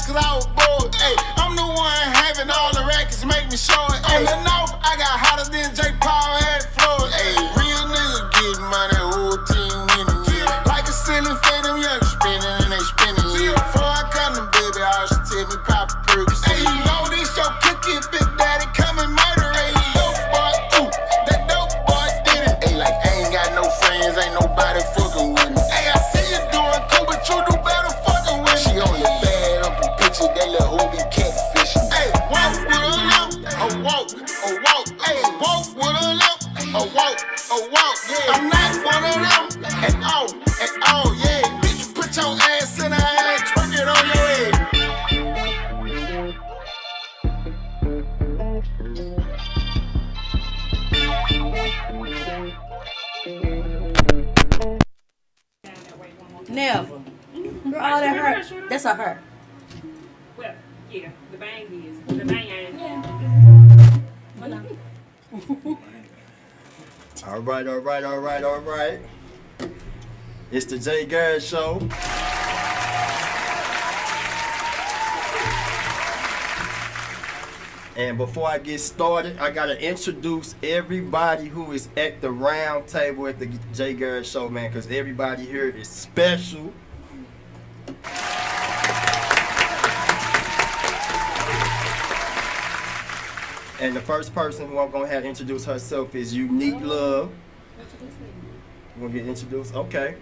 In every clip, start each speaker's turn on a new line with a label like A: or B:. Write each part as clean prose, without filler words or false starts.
A: cause I was bored. Hey, I'm the one having all the records, make me show it. On the north, I got hotter than J. Paul had Floyd. Hey, real nigga getting money, whole team winning. Like a ceiling fan, them youngers spinning and they spinning. Before I come to baby, all she tell me pop a perk. Hey, you know this your cookie, Big Daddy come and murder. Hey, dope boy, ooh, that dope boy did it. Hey, like I ain't got no friends, ain't nobody fucking with me. Hey, I see you doing cool, but you do better fucking with me. She only bad up in picture, that little hoe be catfishing. Hey, walk with a limp, a walk, hey, walk with a limp, a walk, yeah. I'm not one of them at all, yeah. Bitch, put your ass in her hand, twerk it on your head.
B: Never. Girl, all that hurt. That's a hurt.
C: Well, yeah, the bang is. The bang ain't.
D: All right. It's the Jay Garrett Show. And before I get started, I gotta introduce everybody who is at the round table at the Jay Garrett Show, man, because everybody here is special. And the first person who I'm gonna have introduce herself is Unique Love. You gonna get introduced? Okay.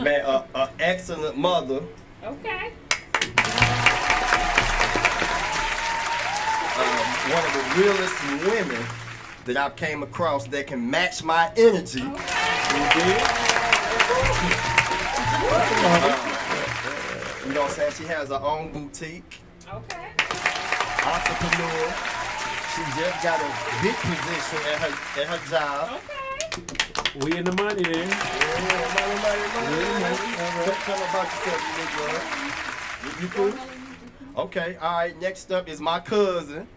D: Man, an excellent mother.
C: Okay.
D: One of the realest women that I've came across that can match my energy. You know what I'm saying? She has her own boutique.
C: Okay.
D: Entrepreneur. She just got a big position at her job.
C: Okay.
E: We in the money then.
D: Yeah, money. Tell me about yourself, you cool? Okay, all right, next up is my cousin.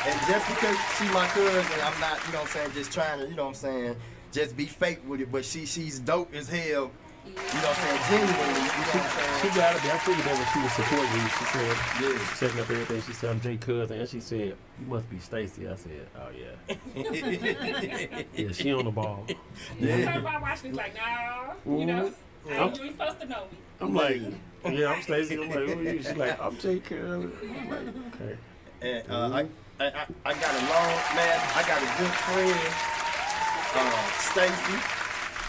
D: And just because she my cousin, I'm not, you know what I'm saying, just trying to, you know what I'm saying, just be fake with it, but she's dope as hell. You know what I'm saying, genuinely, you know what I'm saying.
E: She gotta be. I figured that when she was supporting you, she said,
D: Yeah.
E: setting up everything, she said, I'm Jay cousin, and she said, you must be Stacy. I said, oh yeah. Yeah, she on the ball.
C: Yeah. Everybody watching is like, nah, you know, you ain't supposed to know me.
E: I'm like, yeah, I'm Stacy. I'm like, who are you? She's like, I'm Jay cousin. I'm like, okay.
D: And I got a I got a good friend, Stacy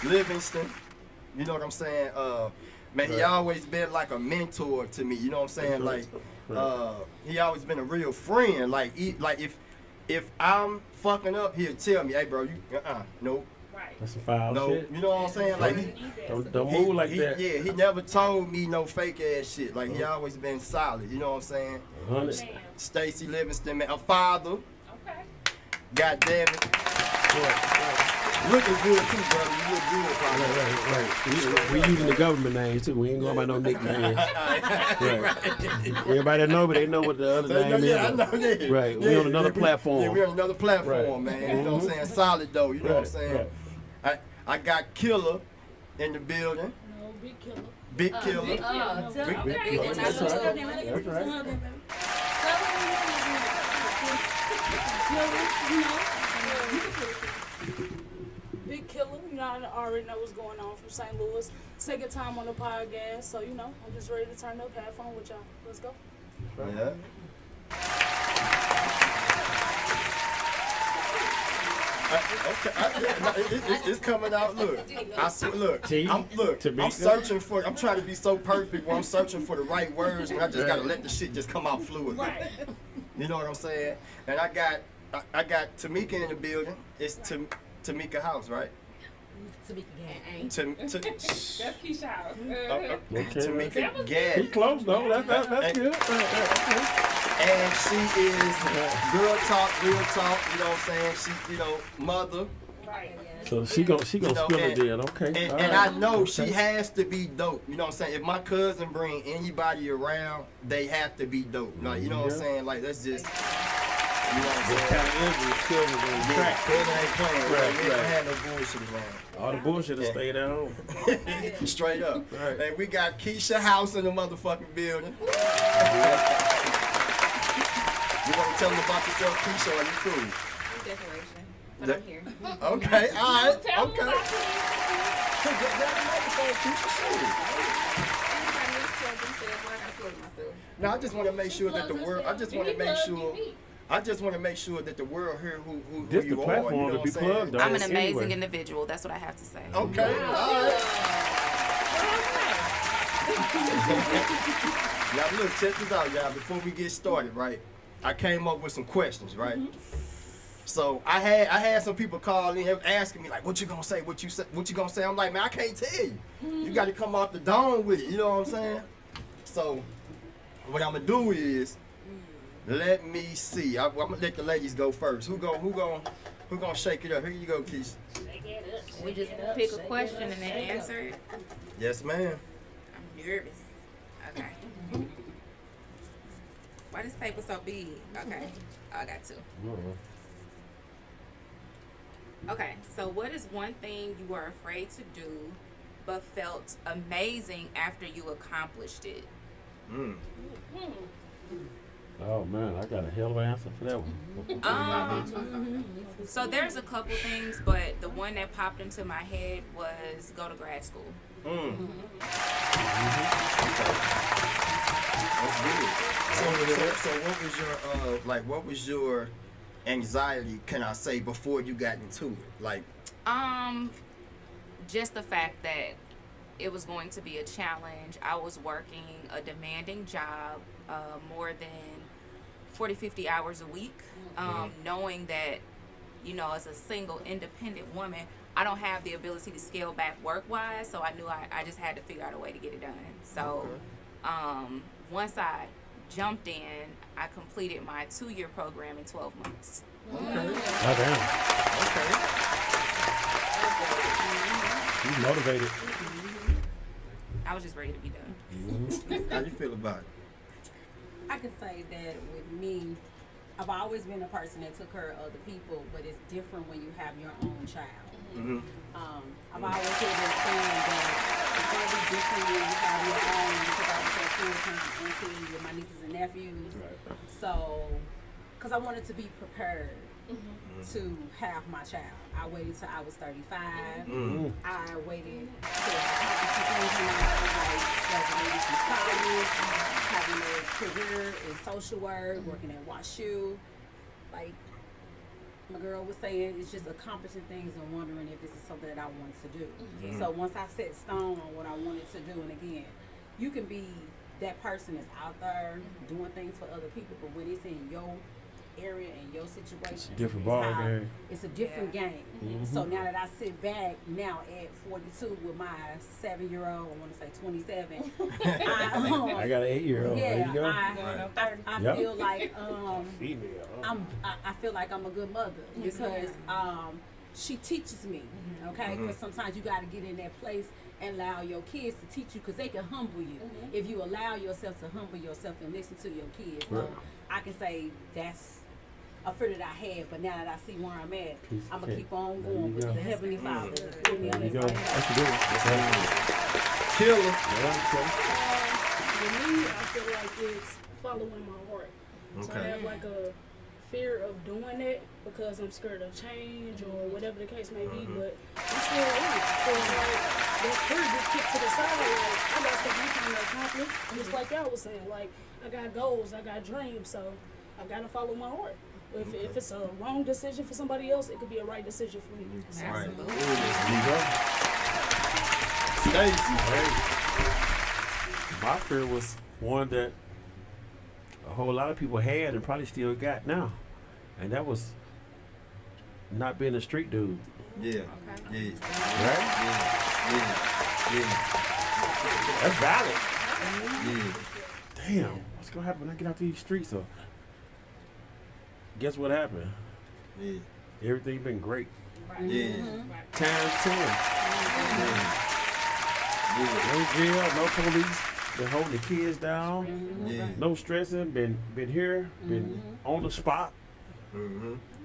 D: Livingston. You know what I'm saying? Man, he always been like a mentor to me. You know what I'm saying? Like, he always been a real friend. Like if I'm fucking up, he'll tell me, hey, bro, you nope.
C: Right.
E: That's some foul shit.
D: You know what I'm saying? Like,
E: Don't move like that.
D: Yeah, he never told me no fake ass shit. Like, he always been solid. You know what I'm saying?
E: 100.
D: Stacy Livingston, man, a father.
C: Okay.
D: God damn it. Looking good too, brother. You look good, probably.
E: Right. We using the government names too. We ain't going by no nicknames. Right. Everybody that know, but they know what the other name is.
D: Yeah, I know that.
E: Right. We on another platform.
D: Yeah, we on another platform,
E: Right.
D: man. You know what I'm saying? Solid though. You know what I'm saying?
E: Right.
D: I got Killer in the building.
F: No, Big Killer.
D: Big Killer.
E: Big Killer. That's right. That's right.
F: Big Killer, you know, I already know what's going on from St. Louis. Second time on the podcast, so you know, I'm just ready to turn up, have fun with y'all. Let's go.
D: Yeah. It's coming out. Look, I'm searching for. I'm trying to be so perfect when I'm searching for the right words. When I just gotta let the shit just come out fluid.
C: Right.
D: You know what I'm saying? And I got Tamika in the building. It's Tamika House, right?
B: Tamika Gang.
C: That's Keisha House.
D: Tamika Gad.
E: He close though. That's good.
D: And she is girl talk, real talk. You know what I'm saying? She, you know, mother.
C: Right.
E: So she gonna spill it then, okay?
D: And I know she has to be dope. You know what I'm saying? If my cousin bring anybody around, they have to be dope. Like, you know what I'm saying? Like, that's just. You know what I'm
E: This
D: saying?
E: kind of energy is killing me on the track.
D: Kevin ain't playing.
E: Right,
D: We ain't
E: right.
D: had no bullshit around.
E: All the bullshit will stay at home.
D: Straight up.
E: Right.
D: And we got Keisha House in the motherfucking building. You want to tell them about yourself, Keisha? Or you cool?
G: I'm decoration, but I'm here.
D: Okay, all right.
C: Tell me
D: Okay.
C: about you.
D: Keisha, shit.
G: Anybody else plug themselves? Why I gotta plug myself?
D: No, I just want to make sure that the world. I just want to make sure. I just want to make sure that the world hear who
E: This
D: you
E: the
D: are.
E: platform
D: You know
E: to
D: what
E: be
D: I'm saying?
E: plugged on.
G: I'm an amazing
E: Anyway.
G: individual. That's what I have to say.
D: Okay, all right. Y'all, look, check this out, y'all. Before we get started, right? I came up with some questions, right? So I had some people call in asking me like, "What you gonna say? What you gonna say?" I'm like, "Man, I can't tell you. You got to come off the dome with it." You know what I'm saying? So what I'm gonna do is, let me see. I'm gonna let the ladies go first. Who gonna shake it up? Here you go, Keisha.
G: We just pick a question and then answer it.
D: Yes, ma'am.
G: I'm nervous. Okay. Why this paper so big? Okay. Oh, I got two. Okay, so what is one thing you were afraid to do but felt amazing after you accomplished it?
E: Oh man, I got a hell of an answer for that one.
G: So there's a couple things, but the one that popped into my head was go to grad school.
D: That's good. So what was your what was your anxiety, can I say, before you got into it? Like,
G: Just the fact that it was going to be a challenge. I was working a demanding job, more than 40, 50 hours a week, knowing that, you know, as a single independent woman, I don't have the ability to scale back work-wise, so I knew I just had to figure out a way to get it done. So once I jumped in, I completed my 2-year program in 12 months.
E: Oh damn. He's motivated.
G: I was just ready to be done.
D: how you feel about it?
B: I could say that with me, I've always been a person that took care of other people, but it's different when you have your own child. I've always been saying that it's going to be different when you have your own, because I was at full-time auntie with my nieces and nephews. So, because I wanted to be prepared to have my child. I waited till I was 35. I waited to accomplish some things in my life, like graduating from college, having a career in social work, working at WashU. Like my girl was saying, it's just accomplishing things and wondering if this is something that I want to do. So once I set stone on what I wanted to do, and again, you can be that person that's out there doing things for other people, but when it's in your area and your situation,
E: Different ball game.
B: it's a different game. So now that I sit back now at 42 with my 7-year-old, I want to say 27,
E: I got an 8-year-old. There you go.
B: I
E: Yep.
B: feel like
E: Female.
B: I feel like I'm a good mother because she teaches me, okay? Because sometimes you got to get in that place and allow your kids to teach you, because they can humble you if you allow yourself to humble yourself and listen to your kids. So I can say that's a fear that I had, but now that I see where I'm at, I'm gonna keep on going with the Heavenly Father.
E: There you go. That's good.
D: Killer.
F: For me, I feel like it's following my heart. So I have like a fear of doing it because I'm scared of change or whatever the case may be, but I'm still in it. So it's like that fear just kicked to the side. Like I got stuff I'm trying to accomplish. Just like y'all was saying, like I got goals, I got dreams, so I gotta follow my heart. If it's a wrong decision for somebody else, it could be a right decision for me. So.
D: Right.
E: My fear was one that a whole lot of people had and probably still got now, and that was not being a street dude.
D: Yeah. Yeah.
E: Right?
D: Yeah.
E: That's valid.
D: Yeah.
E: Damn, what's gonna happen when I get out these streets? So, guess what happened?
D: Yeah.
E: Everything been great.
D: Yeah.
E: Times 10.
D: Yeah.
E: No jail, no police. Been holding the kids down.
D: Yeah.
E: No stressing. Been here. Been on the spot.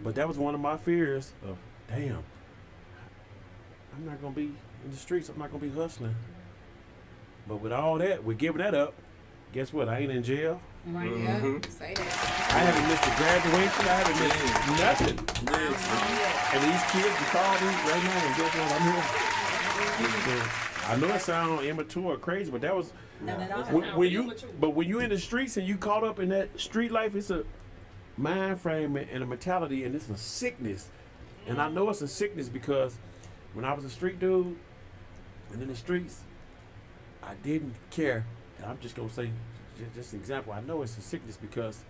E: But that was one of my fears of, damn, I'm not gonna be in the streets. I'm not gonna be hustling. But with all that, we're giving that up. Guess what? I ain't in jail.
B: Right,
G: Say that.
E: I haven't missed a graduation. I haven't missed nothing. And these kids can call me right now and guess what? I'm here. So, I know it sounds immature or crazy, but that was when you in the streets and you caught up in that street life, it's a mind frame and a mentality, and it's a sickness. And I know it's a sickness because when I was a street dude and in the streets, I didn't care. And I'm just gonna say, just an example. I know it's a sickness because,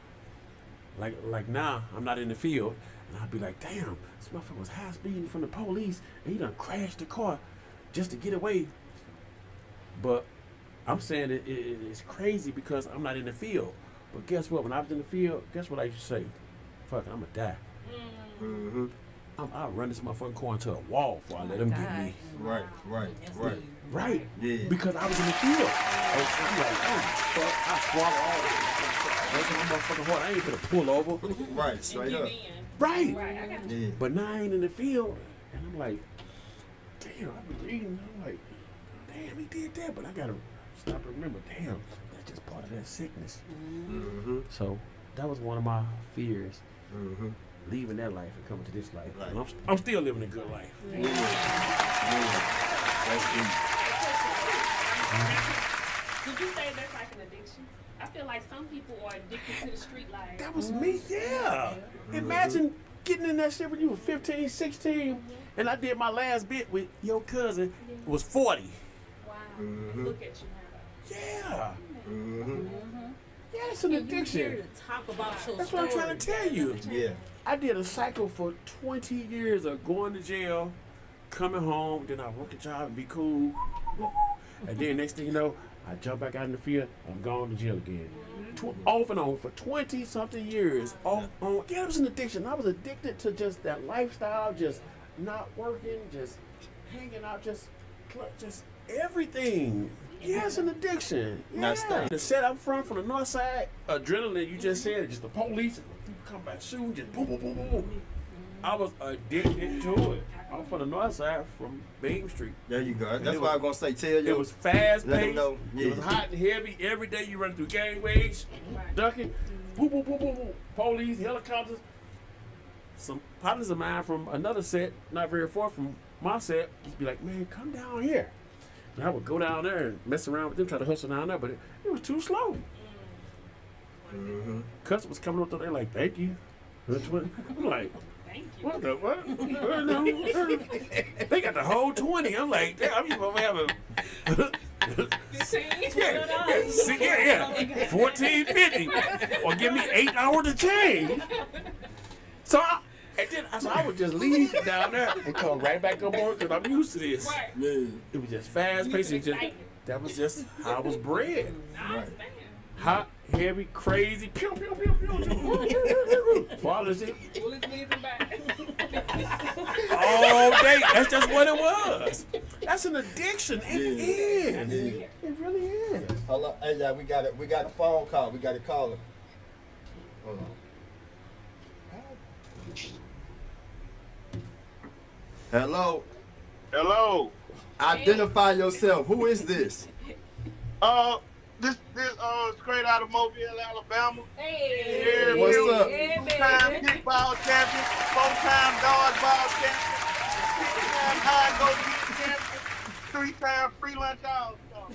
E: like now, I'm not in the field, and I'd be like, damn, this motherfucker was high speeding from the police, and he done crashed the car just to get away. But I'm saying it's crazy because I'm not in the field. But guess what? When I was in the field, guess what I used to say? Fuck it, I'm gonna die. I'll run this motherfucking car into a wall before I let them get me. Right.
D: Yeah.
E: Because I was in the field. I'm like, oh, fuck, I swallow all this. That's my motherfucking heart. I ain't gonna pull over.
D: Right, straight up.
E: Right.
C: Right, I got you.
D: Yeah.
E: But now I ain't in the field. And I'm like, damn, I've been reading. I'm like, damn, he did that. But I gotta stop and remember, damn, that's just part of that sickness. So that was one of my fears. Leaving that life and coming to this life.
D: Right.
E: And I'm still living a good life.
D: That's deep.
C: Would you say that's like an addiction? I feel like some people are addicted to the street life.
E: That was me, yeah. Imagine getting in that shit when you were 15, 16, and I did my last bit with your cousin, was 40.
C: Wow. Look at you now.
E: Yeah. Yeah, it's an
B: And you here
E: addiction.
B: to talk about your
E: That's what I'm trying to tell you.
D: Yeah.
E: I did a cycle for 20 years of going to jail, coming home, then I work a job and be cool. And then next thing you know, I jump back out in the field, I'm gone to jail again. Off and on for 20 something years. Off on. Yeah, it was an addiction. I was addicted to just that lifestyle, just not working, just hanging out, just everything. Yeah, it's an addiction. Yeah.
D: Now stay.
E: The set I'm from the north side, adrenaline, you just said it, just the police, people come back shooting, just boom, boom, boom, boom. I was addicted to it. I'm from the north side, from Beam Street.
D: There you go.
E: And
D: That's
E: it
D: what I
E: was-
D: was gonna say. Tell you.
E: It was fast
D: Let 'em
E: paced.
D: know. Yeah.
E: It was hot and heavy. Every day you run through gangways, ducking, boom, boom, boom, boom, boom. Police, helicopters. Some partners of mine from another set, not very far from my set, used to be like, man, come down here. And I would go down there and mess around with them, try to hustle down there, but it was too slow. Customers coming up to there like, thank you. I'm like,
C: Thank you.
E: what the what? They got the whole 20. I'm like, damn, I'm supposed to have a yeah, 14.50, or give me 8 hours to change. So I would just leave down there and come right back up on because I'm used to this.
C: Right.
D: Yeah.
E: It was just fast paced. That was just how I was bred.
C: I understand.
E: Hot, heavy, crazy, pew pew pew pew. Swallow shit
C: Well, it's me and back.
E: all day. That's just what it was. That's an addiction. It is.
D: Yeah.
E: It really is.
D: Hold on. Hey, yeah, we got a phone call. We got to call him. Hold on. Hello.
H: Hello.
D: Identify yourself. Who is this?
H: This straight out of Mobile, Alabama.
C: Hey.
H: Yeah,
D: What's
H: Bill.
D: up?
B: Yeah,
H: Two-time
B: baby.
H: kickball champion, 4-time dodgeball champion, 6-time high go get champion, 3-time free lunch all-star.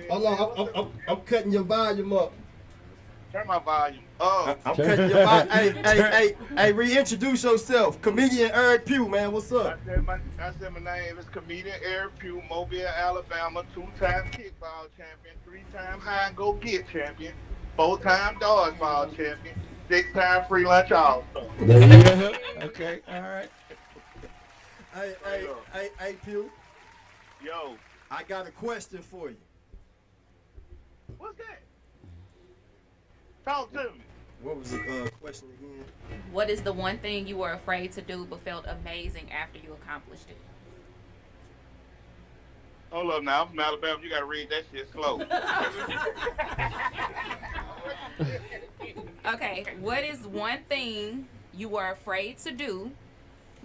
D: Hold on. I'm cutting your volume up.
H: Turn my volume up.
D: I'm cutting your volume. Hey, reintroduce yourself. Comedian Eric Pugh, man. What's
H: I
D: up?
H: said my name is comedian Eric Pugh, Mobile, Alabama, 2-time kickball champion, 3-time high and go get champion, 4-time dodgeball champion, 6-time free lunch all-star.
E: Yeah. Okay. All right.
D: Hey, Pugh.
H: Yo,
D: I got a question for you.
H: what's that? Talk to me.
D: What was the question again?
G: What is the one thing you were afraid to do but felt amazing after you accomplished it?
H: Hold up now, I'm from Alabama. You gotta read that shit slow.
G: Okay, what is one thing you were afraid to do,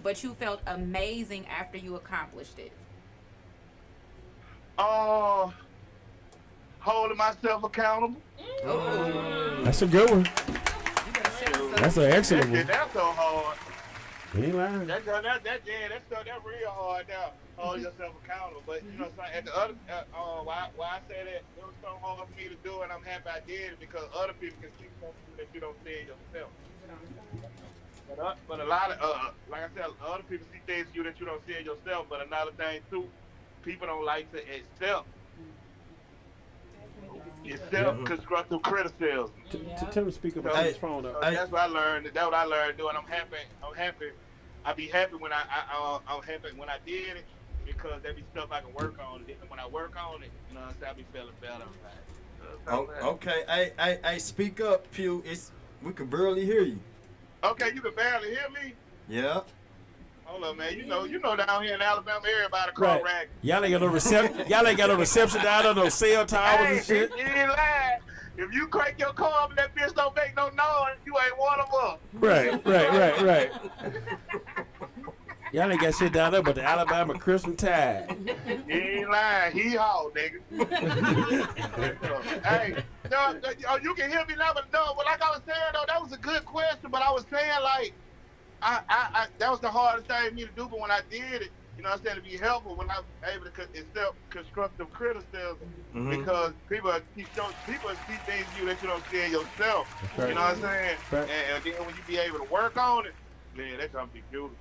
G: but you felt amazing after you accomplished it?
H: Holding myself accountable.
E: That's a good one. That's an excellent one.
H: That's so hard.
E: You ain't lying.
H: That's real hard now. Hold yourself accountable. But you know, at the other, why I say that it was so hard for me to do, and I'm happy I did it because other people can see something that you don't see in yourself. But a lot of, like I said, other people see things in you that you don't see in yourself. But another thing too, people don't like to accept constructive criticism.
E: Tell him to speak up on his phone.
H: So that's what I learned. That's what I learned doing. I'm happy. I be happy when I'm happy when I did it because there be stuff I can work on. And when I work on it, you know, I be feeling better.
D: Okay, hey, speak up, Pew. We can barely hear you.
H: Okay, you can barely hear me.
D: Yeah.
H: Hold on, man. You know down here in Alabama, everybody call rag.
E: Y'all ain't got no reception. Y'all ain't got no reception down there, no cell towers and shit.
H: You ain't lying. If you crank your car up and that bitch don't make no noise, you ain't one of them.
E: Right. Y'all ain't got shit down there but the Alabama Christmas tide.
H: You ain't lying. He haul, nigga. Hey, no, you can hear me now, but no, but like I was saying, though, that was a good question, but I was saying, like, I that was the hardest thing for me to do, but when I did it, you know what I'm saying, to be helpful when I was able to accept constructive criticism because people see things in you that you don't see in yourself. Right. You know what I'm saying? Right. And then when you be able to work on it, man, that's gonna be beautiful.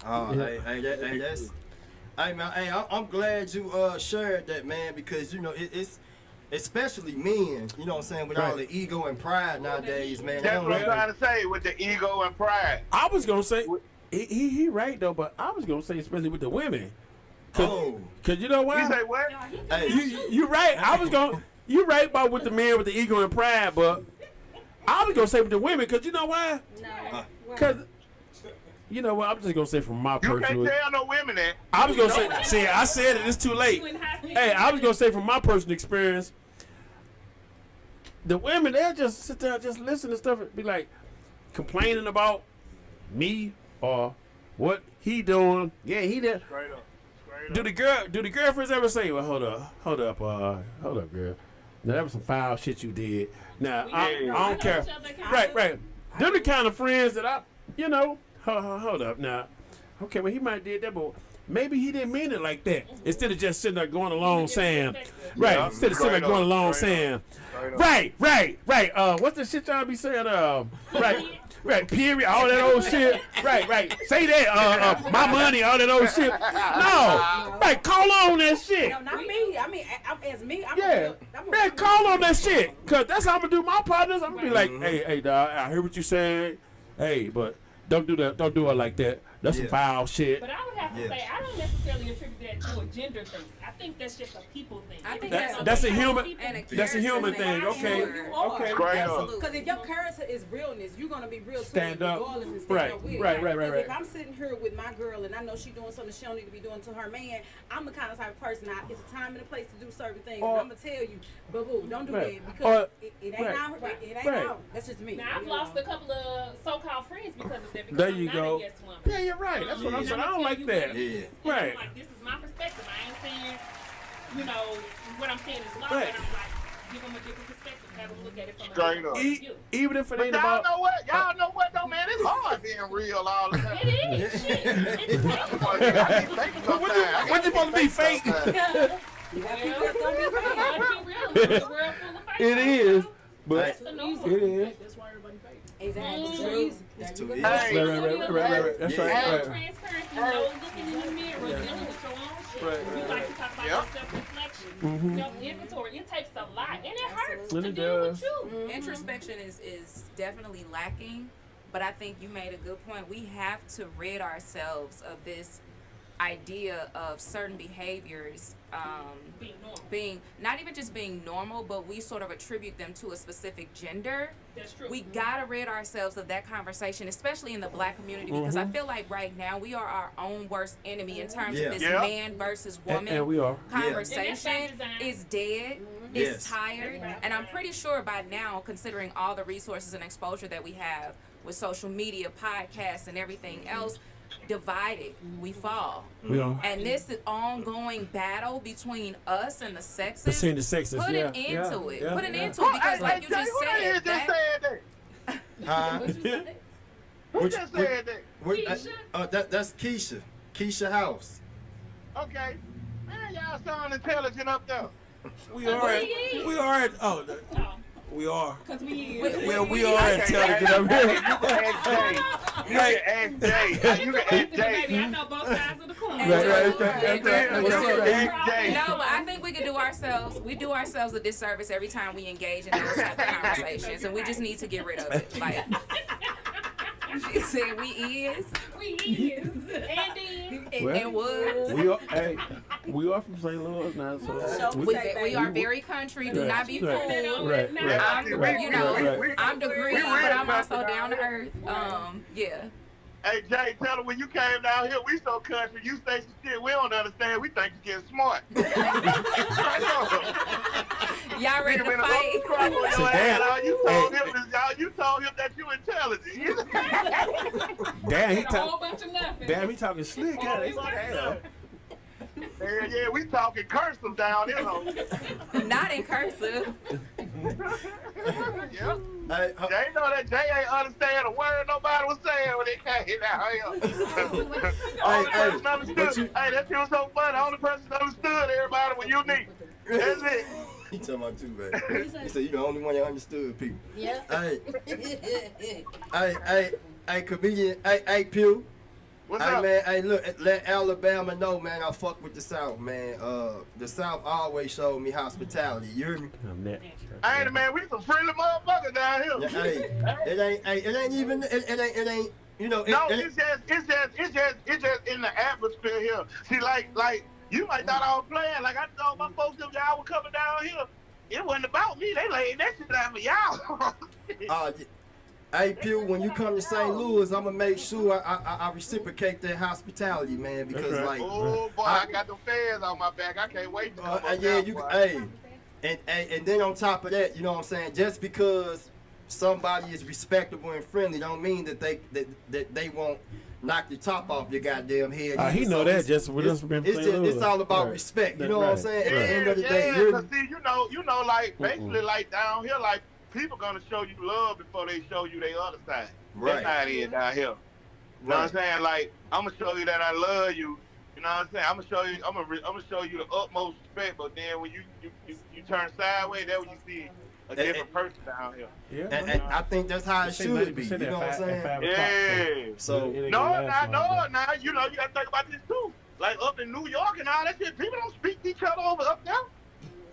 D: Oh, hey, man, I'm glad you shared that, man, because you know it's especially men, you know what I'm saying, with all the ego and pride nowadays, man.
H: That's what I'm trying to say with the ego and pride.
E: I was gonna say he right though, but I was gonna say especially with the women. Cause you know why?
H: You say what?
D: Hey,
E: you right. You right about with the men with the ego and pride, but I was gonna say with the women, cause you know why?
B: No.
E: Cause you know what? I'm just gonna say from my personal.
H: You can't tell no women that.
E: I was gonna say. See, I said it. It's too late. Hey, I was gonna say from my personal experience, the women they'll just sit there, just listen to stuff, and be like complaining about me or what he doing. Yeah, he did.
H: Straight up.
E: Do the girlfriends ever say, "Well, hold up, girl. Now that was some foul shit you did." Now I don't care. Right. They're the kind of friends that I, you know. Hold up now. Okay, well he might have did that, but maybe he didn't mean it like that. Instead of just sitting there going along saying, instead of sitting there going along saying, right. What's the shit y'all be saying? Right, period, all that old shit. Right. Say that, my money, all that old shit. No, right, call on that shit.
B: No, not me. I mean, as me,
E: call on that shit. Cause that's how I'm gonna do my partners. I'm gonna be like, hey, dog, I hear what you saying. Hey, but don't do that. Don't do it like that. That's some foul shit.
C: But I would have to say, I don't necessarily attribute that to a gender thing. I think that's just a people thing.
G: I think
E: that's a human. That's a human thing. Okay.
B: Because if your character is realness, you're gonna be real
E: stand up.
B: Regardless and stand up with it.
E: Right.
B: If I'm sitting here with my girl and I know she's doing something she don't need to be doing to her man, I'm the kind of type of person. It's a time and a place to do certain things. And I'm gonna tell you, boo, don't do that because it ain't out. It ain't out. That's just me.
C: Now I've lost a couple of so-called friends because of that. Because
E: there you
C: I'm
E: go.
C: not a yes woman.
E: Yeah, you're right. That's what I'm saying. I don't like that.
D: Yeah.
E: Right.
C: I'm like, this is my perspective. I ain't saying, you know, what I'm saying is law,
E: Right.
C: but I'm like, give them a different perspective. Have them look at it from
H: Straight
C: a
H: up.
C: different view.
E: Even if it ain't
H: Y'all
E: about.
H: know what? Y'all know what though, man? It's hard being real all the time.
C: It is. Shit. It's painful.
E: What's supposed to be fake? It is, but
C: That's the norm.
E: it is.
F: That's why everybody fake.
B: Exactly.
D: It's too easy.
E: Right. That's right.
C: Transparency, no looking in the mirror, dealing with your own shit.
E: Right.
C: You like to talk about your self-reflection, self-inventory. It takes a lot, and it hurts
E: And
C: to
E: it
C: deal
E: does.
C: with you.
G: Introspection is definitely lacking, but I think you made a good point. We have to rid ourselves of this idea of certain behaviors
C: Being normal.
G: being not even just being normal, but we sort of attribute them to a specific gender.
C: That's true.
G: We gotta rid ourselves of that conversation, especially in the black community, because I feel like right now we are our own worst enemy in terms of this man versus woman
E: And we are.
G: conversation
C: And that's by design.
G: is dead. is tired, and I'm pretty sure by now, considering all the resources and exposure that we have with social media, podcasts, and everything else, divided we fall.
E: We are.
G: And this is ongoing battle between us and the sexes.
E: Between the sexes,
G: Put
E: yeah,
G: an end
E: yeah,
G: to it.
E: yeah,
G: Put an
E: yeah.
G: end to it because, like you
H: Jay,
G: just
H: who that
G: said,
H: is just said that?
D: Huh?
H: Who just said that?
D: That's Keisha. Keisha House.
H: Okay. Man, y'all sound intelligent up there.
E: We are. We are. Oh, we are.
C: Because we
E: Well, we are intelligent up here.
H: You can ask Jay. You can ask Jay.
C: Baby, I know both sides of the coin.
E: Right.
H: Ask Jay.
G: no, but I think we could do ourselves a disservice every time we engage in those type of conversations, and we just need to get rid of it. Like she said, we is and was.
E: We are. Hey, we are from St. Louis now, so
G: We are very country. Do not be fooled.
E: Right.
G: I'm degree, but I'm also down to earth. Yeah.
H: Hey, Jay, tell them when you came down here, we so country, you say some shit we don't understand. We think you getting smart.
G: Y'all ready to fight?
H: You told him that you intelligent.
E: Damn, he
C: A whole bunch of nothing.
E: Damn, he talking slick. Damn.
H: Yeah, we talking cursive down here.
G: Not in cursive.
H: Yeah. Jay know that Jay ain't understand a word nobody was saying when they came down here. Hey, that shit was so funny. The only person that understood everybody was unique. That's it.
D: He talking about you, man. He said you the only one that understood people.
B: Yeah.
D: Hey, comedian, hey, Pew.
H: What's
D: Hey
H: up?
D: man, hey look, let Alabama know, man, I fuck with the South, man. The South always showed me hospitality. You hear me?
E: I'm next.
H: Hey, man, we some friendly motherfuckers down here.
D: Yeah, hey, it ain't even, it ain't, you know.
H: It's just in the atmosphere here. See, like you might thought I was playing. Like I told my folks if y'all were coming down here, it wasn't about me. They laid that shit out for y'all.
D: Hey, Pew, when you come to St. Louis, I'm gonna make sure I reciprocate that hospitality, man, because like.
H: Oh boy, I got the fans on my back. I can't wait to come up
D: yeah,
H: there,
D: you,
H: boy.
D: hey, and then on top of that, you know what I'm saying? Just because somebody is respectable and friendly, don't mean that they won't knock the top off your goddamn head.
E: He know that just with us being St. Louis.
D: It's all about respect. You know what I'm saying? At the end of the day,
H: cause see, you know, like basically, like down here, like people gonna show you love before they show you their other side.
D: Right.
H: That's how it is down here. You know what I'm saying? Like I'm gonna show you that I love you. You know what I'm saying? I'm gonna show you the utmost respect. But then when you turn sideways, that's when you see a different person down here.
E: Yeah.
D: And I think that's how it should be. You know what I'm saying?
H: Yeah.
D: So
H: No. You know, you gotta think about this too. Like up in New York and all that shit, people don't speak to each other over up there.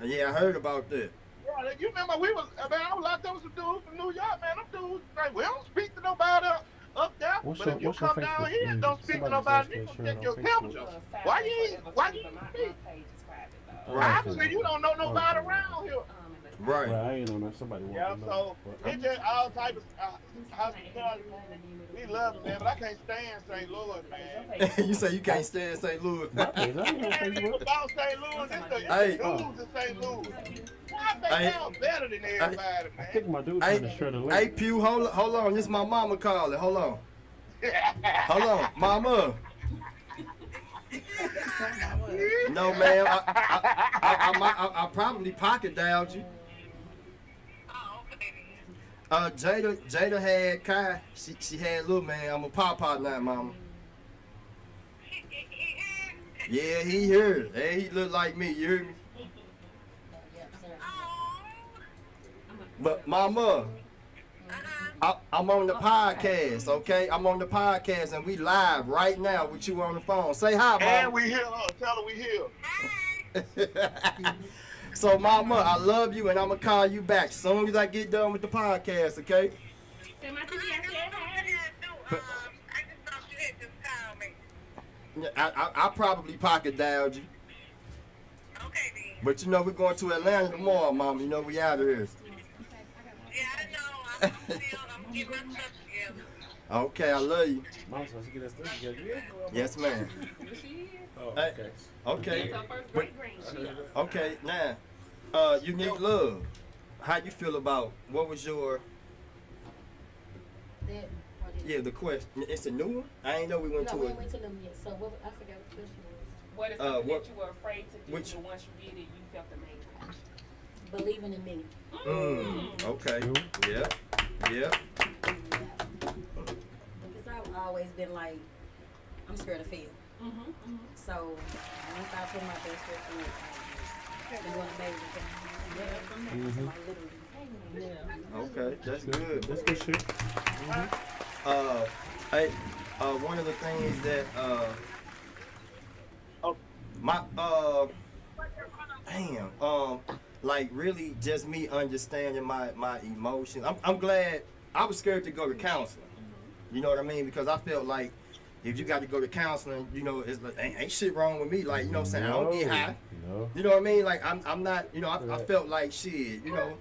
D: yeah, I heard about that.
H: Yeah, you remember I was locked up with some dudes from New York, man. Them dudes, like, we don't speak to nobody up there. But if you come down here and don't speak to nobody, you gonna check your temperature. Why you speak? Obviously, you don't know nobody around here.
D: Right.
E: Well, I ain't on that. Somebody
H: Yeah,
E: wants to
H: so
E: know.
H: it's just all types of hospitality. We love it, man, but I can't stand St. Louis, man.
D: You say you can't stand St. Louis.
H: About St. Louis, it's the dudes in St. Louis. I think they're better than everybody, man.
E: I think my dude's trying to shirt a
D: Hey, Pew, hold on. This is my mama calling. Hold on. Hold on. Mama. No, man. I probably pocket dialed you. Jada had Kai. She had little man. I'm a pop now, mama. Yeah, he heard. Hey, he look like me. You hear me? But mama, I'm on the podcast, okay? I'm on the podcast and we live right now with you on the phone. Say hi, mama.
H: And we hear her. Tell her we hear.
D: So, mama, I love you and I'm going to call you back as soon as I get done with the podcast, okay?
C: Say my TV, I said hi.
D: I probably pocket dialed you.
I: Okay, then.
D: But you know, we're going to Atlanta tomorrow, mama. You know, we out of here.
I: Yeah, I know. I'm getting my stuff together.
D: Okay, I love you.
E: Mom's supposed to get us this together.
D: Yes, ma'am.
E: Oh,
D: Hey,
E: okay.
D: okay.
C: It's her first great grandchild.
D: Okay, now, Unique Love. How you feel about what was your the question? It's a new one. I ain't know we went
J: No,
D: to
J: we
D: it.
J: ain't went to them yet. So what? I forgot what the question was.
C: What is something
D: what-
C: that you were afraid to do,
D: which-
C: but once you did it, you felt amazing?
J: Believing in me.
D: Okay. Yeah. Yeah.
B: Because I've always been like, I'm scared to fail. So once I put my best foot forward, I'm doing amazing things. Yeah, from there. Like literally. Yeah.
D: Okay. That's good.
E: That's good shit.
D: Hey, one of the things that like really just me understanding my emotions. I'm glad. I was scared to go to counseling. You know what I mean? Because I felt like if you got to go to counseling, you know, it's like ain't shit wrong with me. Like, you know what I'm saying? I don't get high.
E: No.
D: You know what I mean? Like I'm not, you know, I felt like shit, you know,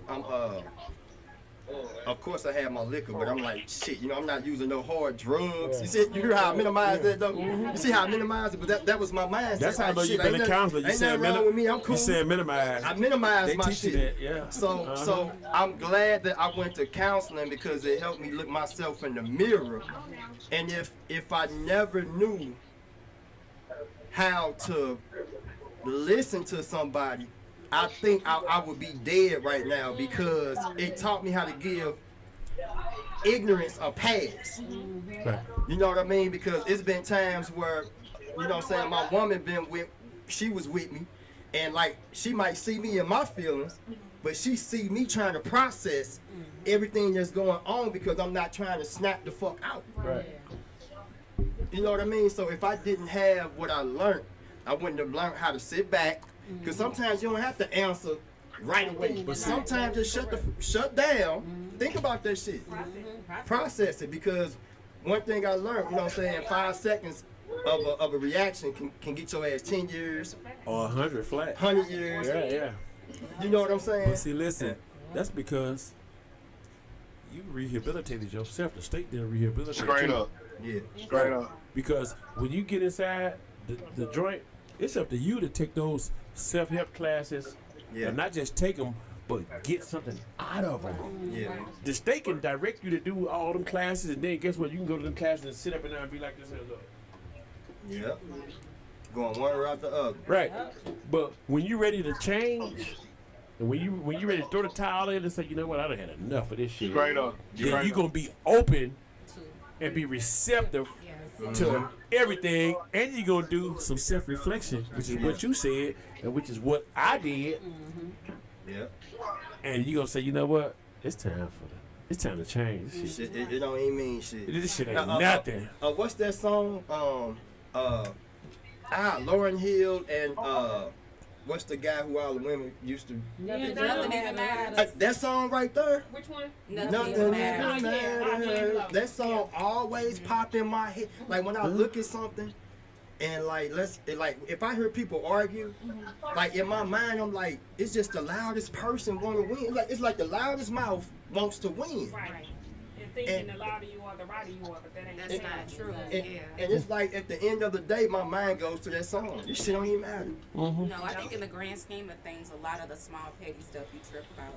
D: of course I had my liquor, but I'm like, shit, you know, I'm not using no hard drugs. You see, you hear how I minimize that though? You see how I minimize it? But that was my mindset.
E: That's how I
D: like,
E: know you've
D: shit,
E: been
D: ain't
E: a
D: nothing-
E: counselor. You
D: ain't
E: said
D: nothing wrong with me, I'm cool.
E: You said minimize.
D: I minimize
E: They
D: my
E: teach you
D: shit.
E: that, yeah.
D: So I'm glad that I went to counseling because it helped me look myself in the mirror. And if I never knew how to listen to somebody, I think I would be dead right now because it taught me how to give ignorance a pass.
E: Right.
D: You know what I mean? Because it's been times where, you know what I'm saying, my woman she was with me, and like she might see me in my feelings, but she see me trying to process everything that's going on because I'm not trying to snap the fuck out.
E: Right.
D: You know what I mean? So if I didn't have what I learned, I wouldn't have learned how to sit back. Because sometimes you don't have to answer right away. But sometimes just shut down. Think about that shit. Process it. Because one thing I learned, you know what I'm saying, 5 seconds of a reaction can get your ass 10 years.
E: Or 100 flat.
D: 100 years.
E: Yeah, yeah.
D: You know what I'm saying?
E: But see, listen, that's because you rehabilitated yourself. The state didn't rehabilitate
H: Straight
E: you.
H: up.
D: Yeah.
H: Straight up.
E: Because when you get inside the joint, it's up to you to take those self-help classes and not just take them, but get something out of them.
D: Yeah.
E: The state can direct you to do all them classes, and then guess what? You can go to them classes and sit up in there and be like this and look.
D: Yep. Going one route the other.
E: Right. But when you're ready to change, and when you ready to throw the towel in and say, you know what, I done had enough of this shit.
H: Straight up.
E: Then you're gonna be open and be receptive to everything, and you're gonna do some self-reflection, which is what you said, and which is what I did.
D: Yeah.
E: And you're gonna say, you know what, it's time to change this shit.
D: It don't even mean shit.
E: This shit ain't nothing.
D: What's that song? Lauryn Hill and what's the guy who all the women used to?
B: Nothing even matters.
D: That song right there.
C: Which one?
B: Nothing even matters.
D: Matters. That song always pop in my head. Like when I look at something, and like if I hear people argue, like in my mind I'm like, it's just the loudest person want to win. Like it's like the loudest mouth wants to win.
C: Right. And thinking the louder you are, the righter you are, but that ain't
G: That's not true.
D: And it's like at the end of the day, my mind goes to that song. This shit don't even matter.
G: No, I think in the grand scheme of things, a lot of the small petty stuff you trip about.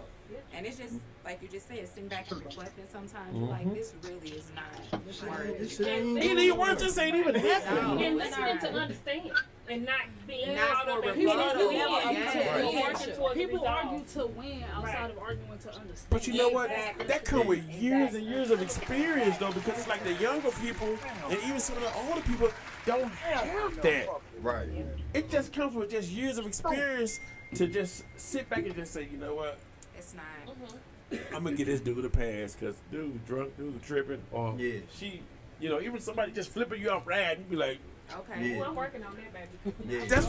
G: And it's just, like you just said, sitting back and reflecting sometimes, you're like, this really is not worth
D: This
G: it.
D: shit ain't
E: Either your words just ain't even happening.
F: And listening to understand.
C: and not being
G: Not
C: caught up
G: for
C: in
F: People
G: rebuttal.
C: people
F: People argue to win outside of arguing to understand.
E: But you know what?
B: Exactly.
E: That come with years and years of experience, though, because it's like the younger people and even some of the older people don't have that.
D: Right.
E: It just comes with just years of experience to just sit back and just say, you know what?
G: It's not.
E: I'm gonna get this dude a pass because dude drunk, dude tripping, or
D: Yeah.
E: she, you know, even somebody just flipping you off ride, you be like,
G: Okay.
D: Yeah.
C: Well, I'm working on that, baby.
D: Yeah.
E: that's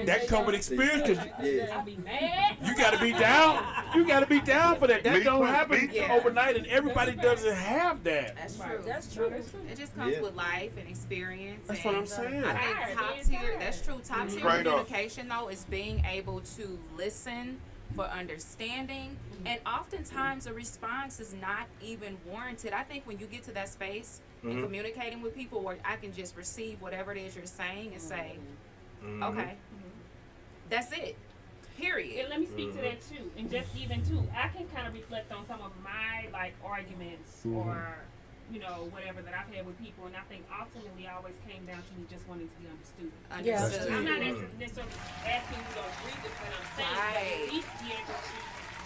E: that come with experience because
D: Yeah.
C: I'll be mad.
E: you gotta be down. You gotta be down for that. That
H: Me
E: don't
H: too.
E: happen
G: Yeah.
E: overnight, and everybody doesn't have that.
G: That's true.
B: That's true.
G: It just comes
D: Yeah.
G: with life and experience.
E: That's
G: and
E: what I'm saying.
G: I think
C: Tired,
G: top
C: being
G: tier,
C: tired.
G: that's true. Top tier
H: Straight up.
G: communication, though, is being able to listen for understanding. And oftentimes a response is not even warranted. I think when you get to that space in communicating with people where I can just receive whatever it is you're saying and say, okay, that's it. Period.
C: And let me speak to that too, and just even too, I can kind of reflect on some of my like arguments or whatever that I've had with people, and I think ultimately I always came down to me just wanting to be understood.
G: Understood.
C: I'm not necessarily asking you to agree with what I'm saying, but at least be able to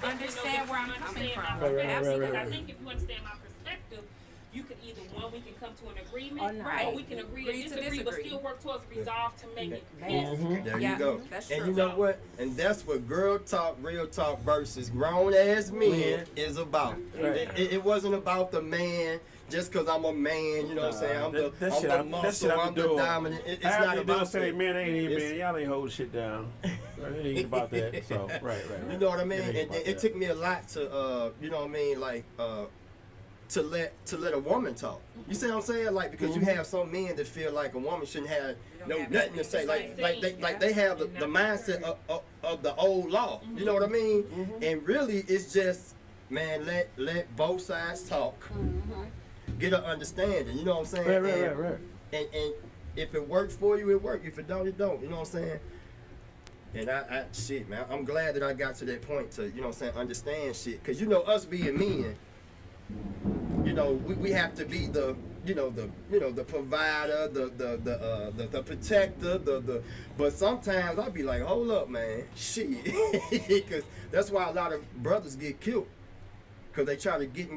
G: Understand where I'm coming from.
C: Absolutely. I think if you understand my perspective, you can either we can come to an agreement, or we can agree to disagree, but still work towards resolve to make it peace.
D: There you go.
G: That's
D: and
G: true.
D: you know what? And that's what girl talk, real talk versus grown ass men is about. It wasn't about the man. Just because I'm a man, you know what I'm saying? I'm the muscle, I'm the dominant. It's not about
E: saying men ain't even man. Y'all ain't hold shit down. It ain't about that. So, right.
D: You know what I mean? And it took me a lot to, you know what I mean, like, to let a woman talk. You see what I'm saying? Like, because you have some men that feel like a woman shouldn't have nothing to say. Like they have the mindset of the old law. You know what I mean? And really, it's just, man, let both sides talk. Get an understanding, you know what I'm saying?
E: Right.
D: And if it works for you, it works. If it don't, it don't. You know what I'm saying? And I shit, man, I'm glad that I got to that point to, you know what I'm saying, understand shit. Cause us being men, we have to be the provider, the protector, but sometimes I'll be like, hold up, man, shit, cause that's why a lot of brothers get killed. Cause they try to get,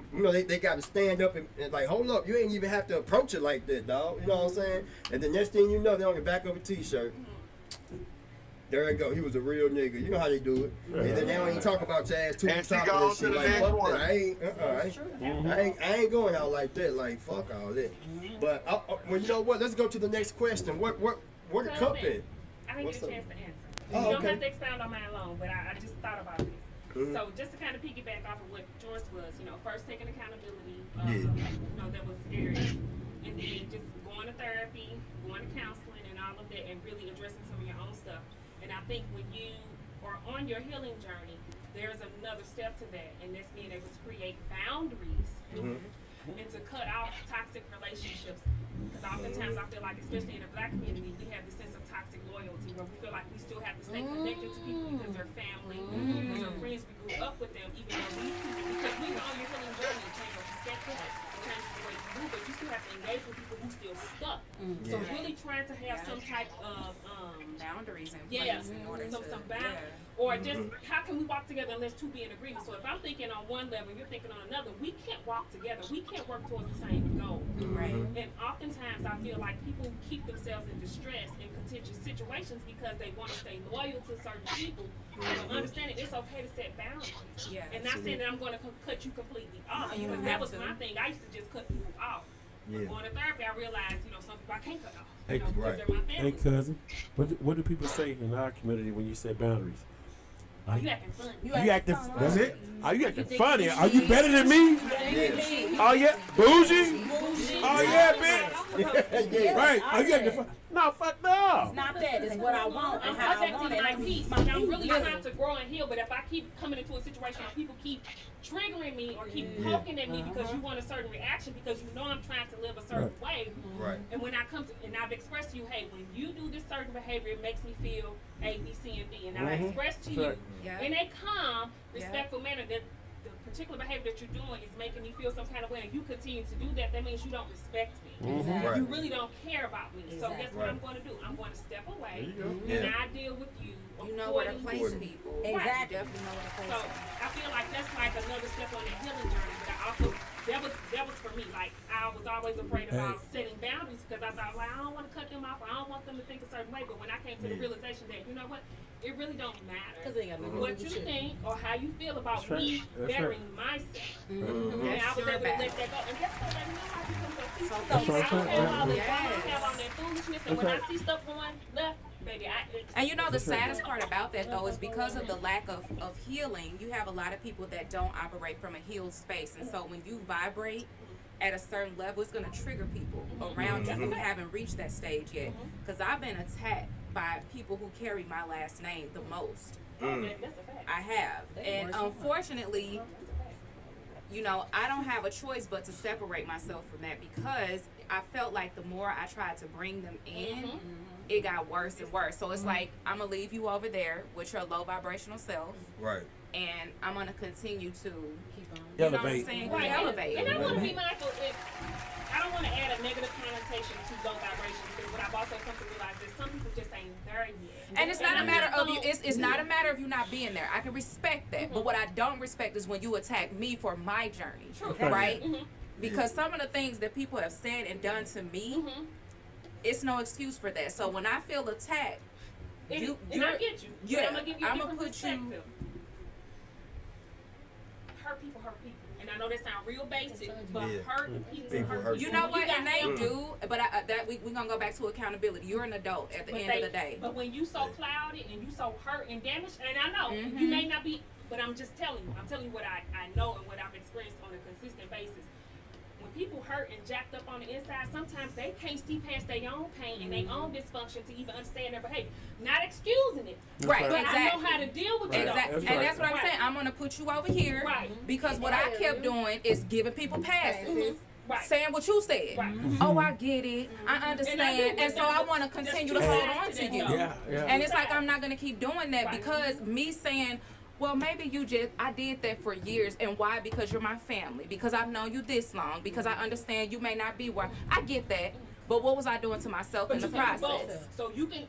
D: they got to stand up and like, hold up, you ain't even have to approach it like that, dog. You know what I'm saying? And the next thing you know, they're on the back of a t-shirt. There you go. He was a real nigga. You know how they do it. And then they don't even talk about your ass too.
H: And she goes to the next one.
D: I ain't going out like that. Like, fuck all that. But well, you know what? Let's go to the next question. Where the cup at?
C: I didn't get a chance to answer.
D: Oh,
C: you don't
D: okay.
C: have to expound on mine alone, but I just thought about this. So just to kind of piggyback off of what George was, first taking accountability, that was areas, and then just going to therapy, going to counseling, and all of that, and really addressing some of your own stuff. And I think when you are on your healing journey, there's another step to that, and that's being able to create boundaries and to cut off toxic relationships. Because oftentimes I feel like, especially in the Black community, we have this sense of toxic loyalty where we feel like we still have to stay connected to people because they're family, because they're friends, we grew up with them, even though these people, because we know your healing journey and change your perspective, change the way you move, but you still have to engage with people who still stuck. So really trying to have some type of
G: boundaries in place in order
C: some boundaries. Or just how can we walk together unless two be in agreement? So if I'm thinking on one level, you're thinking on another, we can't walk together. We can't work towards the same goal.
G: Right.
C: And oftentimes I feel like people keep themselves in distress in contentious situations because they want to stay loyal to certain people. Understanding it's okay to set boundaries.
G: Yeah.
C: And not saying that I'm going to cut you completely off. Because that was my thing. I used to just cut people off. But going to therapy, I realized, some people I can't cut off. Because they're my family.
E: Hey, cousin, what do people say in our community when you set boundaries?
C: You acting funny.
E: You acting. That's it. Are you acting funny? Are you better than me? Oh yeah, bougie. Oh yeah, bitch. Right. Are you acting funny? No, fuck no.
B: It's not that. It's what I want and how I want it.
C: My peace. I'm really trying to grow and heal, but if I keep coming into a situation where people keep triggering me or keep poking at me because you want a certain reaction, because you know I'm trying to live a certain way.
D: Right.
C: And when I come to, and I've expressed to you, hey, when you do this certain behavior, it makes me feel A, B, C, and D. And I express to you in a calm, respectful manner that the particular behavior that you're doing is making me feel some kind of way, and you continue to do that, that means you don't respect me.
D: Right.
C: You really don't care about me. So guess what I'm going to do? I'm going to step away, and I deal with you.
G: You know where to place people.
B: Exactly.
G: You definitely know where to place
C: So I feel like that's like another step on the healing journey. But I also that was for me. Like I was always afraid about setting boundaries because I thought, well, I don't want to cut them off. I don't want them to think a certain way. But when I came to the realization that, you know what, it really don't matter what you think or how you feel about me bettering myself. And I was able to let that go. And guess what? Let me know how you become so peaceful. So I don't have all the drama, I don't have all that foolishness. And when I see stuff going left, baby,
G: and you know the saddest part about that though is because of the lack of healing, you have a lot of people that don't operate from a healed space, and so when you vibrate at a certain level, it's going to trigger people around you who haven't reached that stage yet. Because I've been attacked by people who carry my last name the most. I have, and unfortunately, I don't have a choice but to separate myself from that because I felt like the more I tried to bring them in, it got worse and worse. So it's like, I'm going to leave you over there with your low vibrational self.
D: Right.
G: And I'm going to continue to
J: Keep on.
G: you know what I'm saying?
C: Right.
G: Elevate.
C: And I want to be mindful. I don't want to add a negative connotation to low vibration, because what I've also come to realize is some people just ain't there yet.
G: And it's not a matter of you. It's not a matter of you not being there. I can respect that, but what I don't respect is when you attack me for my journey, right? Because some of the things that people have said and done to me, it's no excuse for that. So when I feel attacked,
C: and I get you.
G: Yeah,
C: I'm gonna give you a
G: I'ma
C: different
G: put
C: perspective. Hurt people hurt people. And I know that sounds real basic, but hurt people hurt people.
G: you know what? And they do, but we're going to go back to accountability. You're an adult at the end of the day.
C: But when you so clouded and you so hurt and damaged, and I know you may not be, but I'm just telling you. I'm telling you what I know and what I've experienced on a consistent basis. When people hurt and jacked up on the inside, sometimes they can't see past their own pain and their own dysfunction to even understand their behavior. Not excusing it,
G: Right,
C: but
G: exactly.
C: I know how to deal with it.
G: Exactly. And that's what I'm saying. I'm going to put you over here because what I kept doing is giving people passes.
C: Right.
G: Saying what you said.
C: Right.
G: Oh, I get it. I understand. And so I want to continue to hold on to you. And it's like I'm not going to keep doing that because me saying, well, maybe I did that for years. And why? Because you're my family. Because I've known you this long. Because I understand you may not be where. I get that. But what was I doing to myself in the process?
C: So you can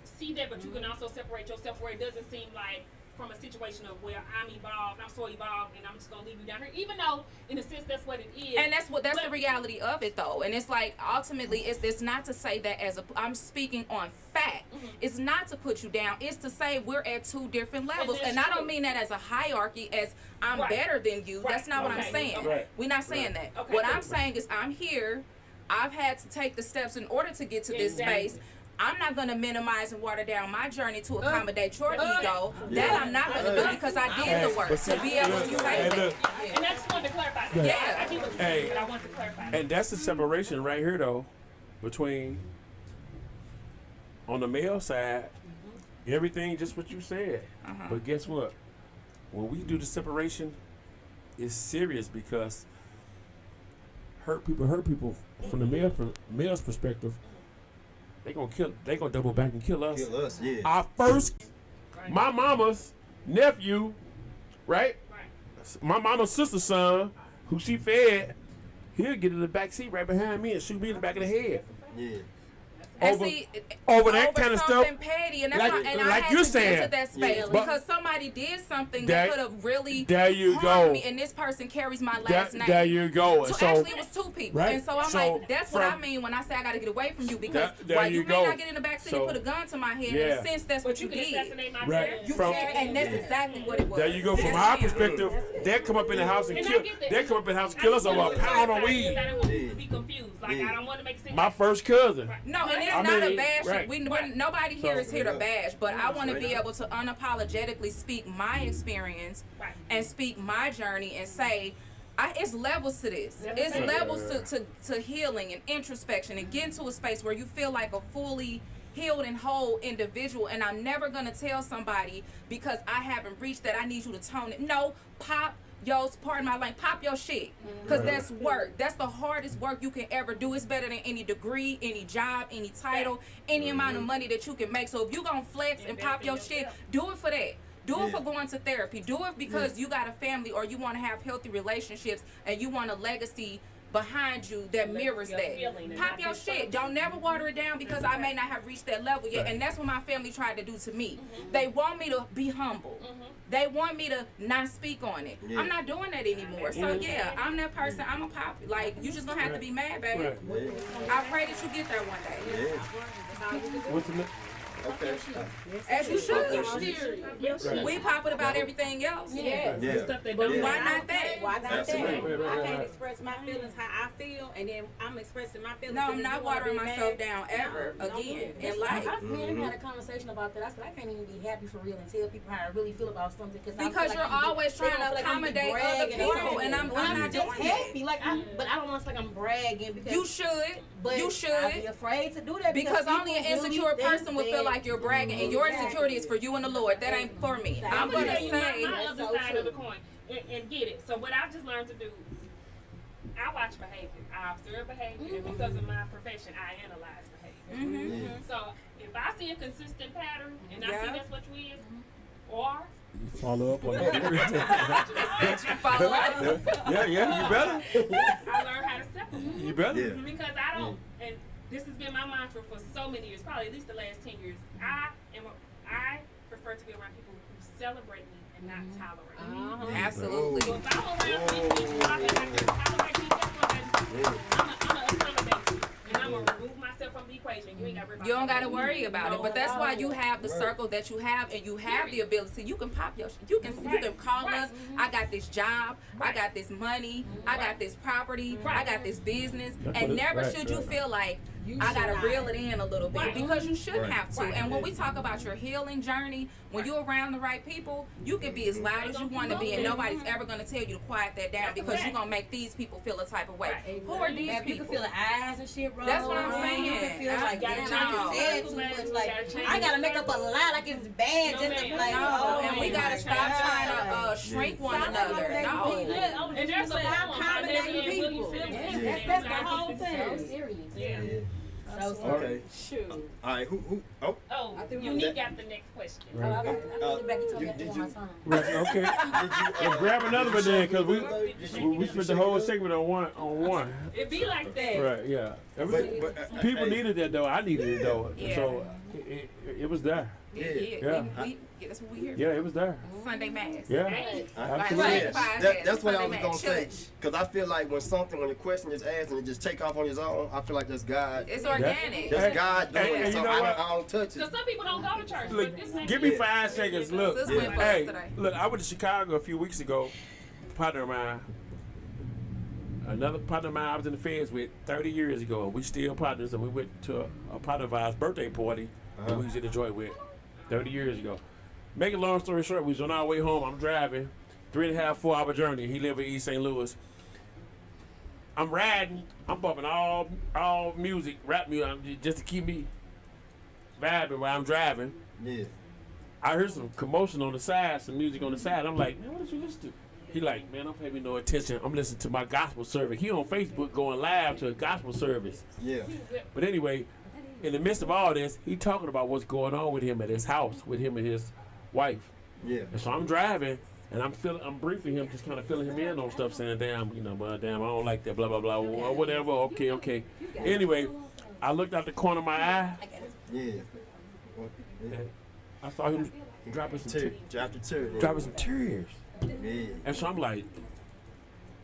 C: see that, but you can also separate yourself where it doesn't seem like from a situation of where I'm so evolved, and I'm just gonna leave you down here, even though in a sense that's what it is.
G: And that's the reality of it, though. And it's like ultimately, it's not to say that I'm speaking on fact. It's not to put you down. It's to say we're at two different levels, and I don't mean that as a hierarchy, as I'm better than you. That's not what I'm saying. We're not saying that. What I'm saying is I'm here. I've had to take the steps in order to get to this space. I'm not going to minimize and water down my journey to accommodate your ego. That I'm not going to do because I did the work to be able to say that.
C: And I just wanted to clarify. I get what you're saying, but I want to clarify.
E: And that's the separation right here, though, between on the male side, everything just what you said. But guess what? When we do the separation, it's serious because hurt people from the male's perspective. They gonna double back and kill us.
D: Kill us, yeah.
E: Our first, my mama's nephew, right? My mama's sister's son, who she fed, he'll get in the back seat right behind me and shoot me in the back of the head.
D: Yeah.
E: Over that kind of stuff,
G: petty, and that's
E: like,
G: why, and
E: like
G: I had
E: you're
G: to
E: saying,
G: get to that space because somebody did something that could have really harmed me, and this person carries my last name.
E: There you go.
G: So actually, it was two people,
E: right?
G: And so I'm like, that's what I mean when I say I got to get away from you because while you may not get in the back seat and put a gun to my head, in a sense that's what you did.
E: Right.
G: You and that's exactly what it was.
E: There you go. From our perspective, they come up in the house and kill. They come up in the house and kill us over a pound of weed.
C: I don't want people to be confused. Like I don't want to make it seem.
E: My first cousin.
G: No, and it's not a bash. Nobody here is here to bash, but I want to be able to unapologetically speak my experience and speak my journey and say, it's levels to this. It's levels to healing and introspection and getting to a space where you feel like a fully healed and whole individual. And I'm never going to tell somebody because I haven't reached that I need you to tone it. No, pop pardon my language, pop your shit. Because that's work. That's the hardest work you can ever do. It's better than any degree, any job, any title, any amount of money that you can make. So if you gonna flex and pop your shit, do it for that. Do it for going to therapy. Do it because you got a family or you want to have healthy relationships and you want a legacy behind you that mirrors that. Pop your shit. Don't never water it down because I may not have reached that level yet. And that's what my family tried to do to me. They want me to be humble. They want me to not speak on it. I'm not doing that anymore. So yeah, I'm that person. I'm a pop. Like, you just gonna have to be mad, baby. I pray that you get there one day.
E: What's the
D: Okay.
G: As you should. We pop it about everything else.
B: Yeah.
G: But why not that?
B: Why not that? I can't express my feelings how I feel, and then I'm expressing my feelings.
G: No, I'm not watering myself down ever again in life.
J: I've had a conversation about that. I said I can't even be happy for real and tell people how I really feel about something
G: because you're always trying to accommodate other people, and I'm not
J: just
G: doing
J: happy. Like, but I don't want to say like I'm bragging because
G: you should.
J: But
G: you should.
J: I'd be afraid to do that
G: because only an insecure person would feel like you're bragging, and your insecurity is for you and the Lord. That ain't for me. I'm gonna say
C: my other side of the coin and get it. So what I've just learned to do, I watch behavior. I observe behavior, and because of my profession, I analyze behavior. So if I see a consistent pattern, and I see that's what you is, or
E: You follow up on that.
G: You follow up.
E: Yeah, you better.
C: I learn how to separate.
E: You better.
D: Yeah.
C: Because I don't, and this has been my mantra for so many years, probably at least the last 10 years. I prefer to be around people who celebrate me and not tolerate me.
G: Absolutely.
C: So if I'm around people I can tolerate me, guess what? I'm gonna accommodate you, and I'm gonna remove myself from the equation. You ain't gotta worry about
G: You don't
C: it.
G: got to worry about it, but that's why you have the circle that you have, and you have the ability. You can pop your, you can call us. I got this job. I got this money. I got this property. I got this business, and never should you feel like I gotta reel it in a little bit because you should have to. And when we talk about your healing journey, when you're around the right people, you can be as loud as you want to be, and nobody's ever gonna tell you to quiet that down because you're gonna make these people feel a type of way. Who are these
J: And you
G: people?
J: can feel the eyes and shit, bro.
G: That's what I'm saying.
J: You can feel like,
C: gotta
J: damn,
C: change
J: I
C: your
J: just said
C: circle,
J: too
C: man.
J: much.
C: You
J: Like,
C: gotta change
J: I
C: your
J: gotta make up a
C: circle.
J: lie like it's bad just to be like,
G: No,
J: oh,
G: and we gotta stop trying to shrink one another. No.
C: And there's a problem. I never
J: accommodating
C: really
J: people.
C: feel it.
J: That's the whole
B: So
J: thing.
B: serious.
C: Yeah.
J: So
D: Okay.
B: Shoot.
D: All right. Who? Oh.
C: Oh, Unique got the next question.
J: I'll get back to
D: Did
J: talking
D: you?
J: my time.
E: Right, okay. Well, grab another one then, because we spent the whole segment on one.
C: It be like that.
E: Right, yeah.
D: But,
E: People needed that though. I needed it though.
G: Yeah.
E: So it was there.
G: Yeah. That's what we hear.
E: Yeah, it was there.
G: Sunday mass.
E: Yeah.
C: Right.
E: Absolutely.
G: Right.
D: That's what I
G: Sunday
D: was gonna
G: mass,
D: say.
G: church.
D: Because I feel like when the question is asked and it just take off on its own, I feel like that's God.
G: It's organic.
D: That's God doing
E: Hey,
D: it.
E: you
D: So
E: know
D: I
E: what?
D: don't touch it.
C: Because some people don't go to church.
E: Look,
C: but this may
E: give
C: be
E: me
C: it.
E: 5 seconds. Look,
G: This went for us
E: hey,
G: today.
E: look. I went to Chicago a few weeks ago. Partner of mine, another partner of mine, I was in the feds with 30 years ago, and we still partners. And we went to a partner of ours' birthday party that we was in Detroit with 30 years ago. Make a long story short, we was on our way home. I'm driving, 3.5, 4 hour journey. He lived in East St. Louis. I'm riding. I'm bumping all music, rap music, just to keep me vibing while I'm driving.
D: Yeah.
E: I heard some commotion on the side, some music on the side. I'm like, man, what did you listen to? He like, man, don't pay me no attention. I'm listening to my gospel service. He on Facebook going live to a gospel service.
D: Yeah.
E: But anyway, in the midst of all this, he talking about what's going on with him at his house, with him and his wife.
D: Yeah.
E: And so I'm driving, and I'm briefing him, just kind of filling him in on stuff, saying, damn, I don't like that, blah, blah, blah, or whatever, okay. Anyway, I looked out the corner of my eye,
D: Yeah.
E: and I saw him dropping some tears.
D: Chapter 2.
E: Dropping some tears.
D: Yeah.
E: And so I'm like,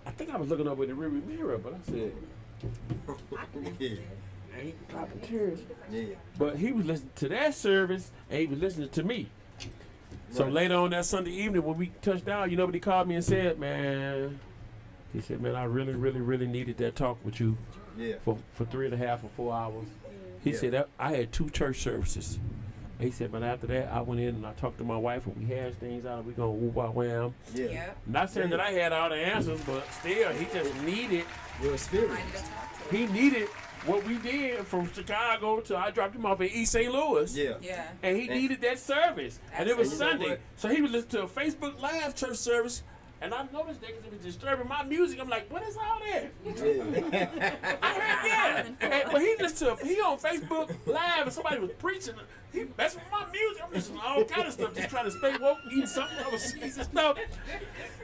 E: I think I was looking over in the rearview mirror, but I said,
D: Yeah.
E: I ain't dropping tears.
D: Yeah.
E: But he was listening to that service, and he was listening to me. So
D: Right.
E: later on that Sunday evening when we touched down, you know what he called me and said, man, he said, man, I really, really, really needed that talk with you
D: Yeah.
E: for 3.5 or 4 hours. He
D: Yeah.
E: said, that I had 2 church services. He said, but after that, I went in and I talked to my wife, and we hashed things out, and we gonna whoop-wham.
D: Yeah.
G: Yeah.
E: Not saying that I had all the answers, but still, he just needed,
D: Your experience.
E: he needed what we did from Chicago to, I dropped him off at East St. Louis.
D: Yeah.
G: Yeah.
E: And he needed that service. And it was
D: And you know
E: Sunday.
D: what?
E: So he was listening to a Facebook Live church service. And I noticed that because it was disturbing my music. I'm like, what is all that?
D: Yeah.
E: I heard, yeah. But he listened to, he on Facebook Live and somebody was preaching. He messing with my music. I'm listening to all kind of stuff, just trying to stay woke, eating something overseas and stuff.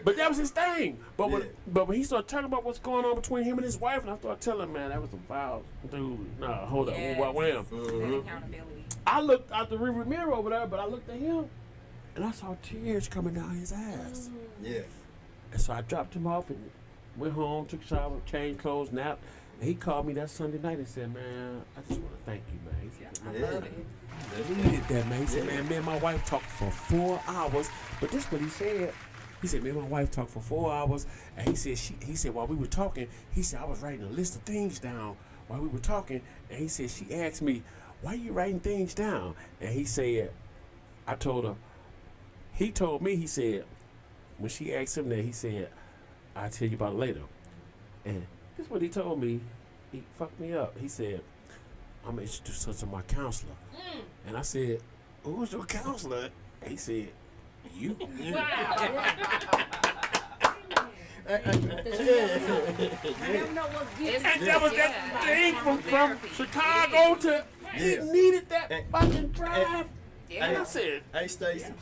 E: But that was his thing. But when he started talking about what's going on between him and his wife, and I started telling him, man, that was some foul. Dude, nah, hold up.
G: Yes.
E: Wham.
G: That accountability.
E: I looked out the rearview mirror over there, but I looked at him, and I saw tears coming down his eyes.
D: Yeah.
E: And so I dropped him off and went home, took a shower, changed clothes, napped. And he called me that Sunday night and said, man, I just want to thank you, man. He said,
G: I love it.
E: he needed that, man. He said, man, me and my wife talked for 4 hours. But this is what he said. He said, me and my wife talked for 4 hours. And he said, while we were talking, he said, I was writing a list of things down while we were talking. And he said, she asked me, why are you writing things down? And he said, I told her, he told me, he said, when she asked him that, he said, I'll tell you about it later. And this is what he told me. He fucked me up. He said, I'm going to introduce her to my counselor. And I said, who's your counselor? And he said, you.
C: Wow.
B: never know what gift.
E: And that was that thing from Chicago to. He needed that fucking drive.
G: Yeah.
E: And I said,
D: Hey, Stacey,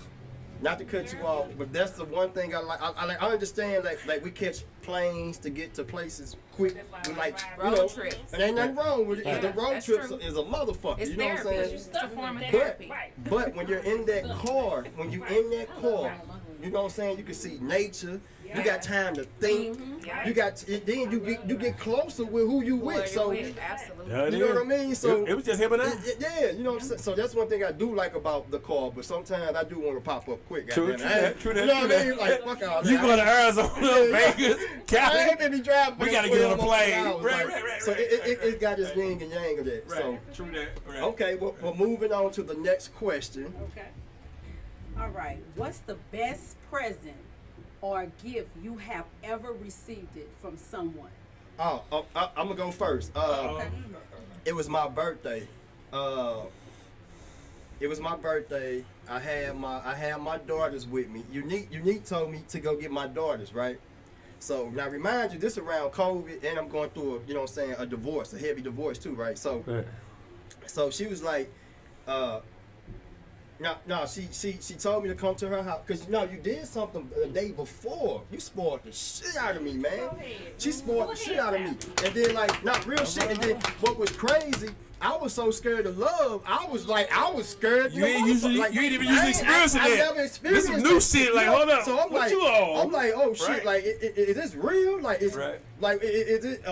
D: not to cut you off, but that's the one thing I like. I understand like we catch planes to get to places quick. We like
G: Road trips.
D: and ain't nothing wrong with it.
G: Yeah,
D: the road
G: that's
D: trips
G: true.
D: is a motherfucker.
G: It's
D: you know
G: therapy.
D: what I'm saying?
G: It's a form of
C: But-
G: therapy.
D: But when you're in that car, you know what I'm saying? You can see nature. You got time to think.
G: Yeah.
D: You got then you get closer with who you with. So you
G: Absolutely.
E: Yeah, it
D: know
E: is.
D: what I mean? So
E: it was just him and I.
D: yeah, you know what I'm saying? So that's one thing I do like about the car, but sometimes I do want to pop up quick.
E: True
D: goddamn.
E: that, true that,
D: You know what
E: true
D: I mean? Like, fuck all that.
E: You go to Arizona, Vegas,
D: I ain't
E: Cali.
D: been be driving.
E: We gotta get on a
D: 12
E: plane.
D: hours,
E: Right,
D: like,
E: right,
D: So
E: right,
D: it got its yin and yang of that. So
E: True that. Right.
D: okay, well, moving on to the next question.
B: Okay. All right. What's the best present or gift you have ever received it from someone?
D: I'm gonna go first. It was my birthday. It was my birthday. I had my daughters with me. Unique told me to go get my daughters, right? So now remind you, this around COVID, and I'm going through a, you know what I'm saying, a divorce, a heavy divorce too, right? So so she was like, no, she told me to come to her house because you did something the day before. You spoiled the shit out of me, man. She spoiled the shit out of me, and then like not real shit. And then what was crazy, I was so scared of love. I was scared.
E: You ain't even experienced it
D: I
E: yet.
D: never experienced
E: This is new
D: it.
E: shit. Like,
D: You know?
E: hold up.
D: So I'm
E: What
D: like,
E: you on?
D: I'm like, oh shit.
E: Right.
D: Like, is this real? Like, is
E: Right.
D: like, is it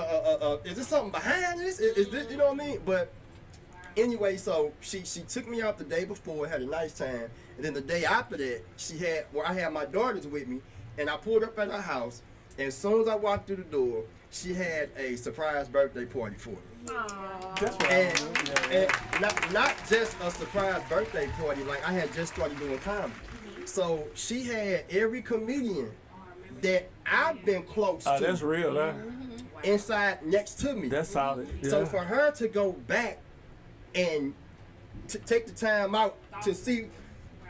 D: is there something behind this? Is this, you know what I mean? But anyway, so she took me out the day before, had a nice time, and then the day after that, I had my daughters with me, and I pulled up at her house, and as soon as I walked through the door, she had a surprise birthday party for me.
E: That's right.
D: And not just a surprise birthday party, like I had just started doing comedy. So she had every comedian that I've been close to
E: That's real, huh?
D: inside next to me.
E: That's solid. Yeah.
D: So for her to go back and take the time out to see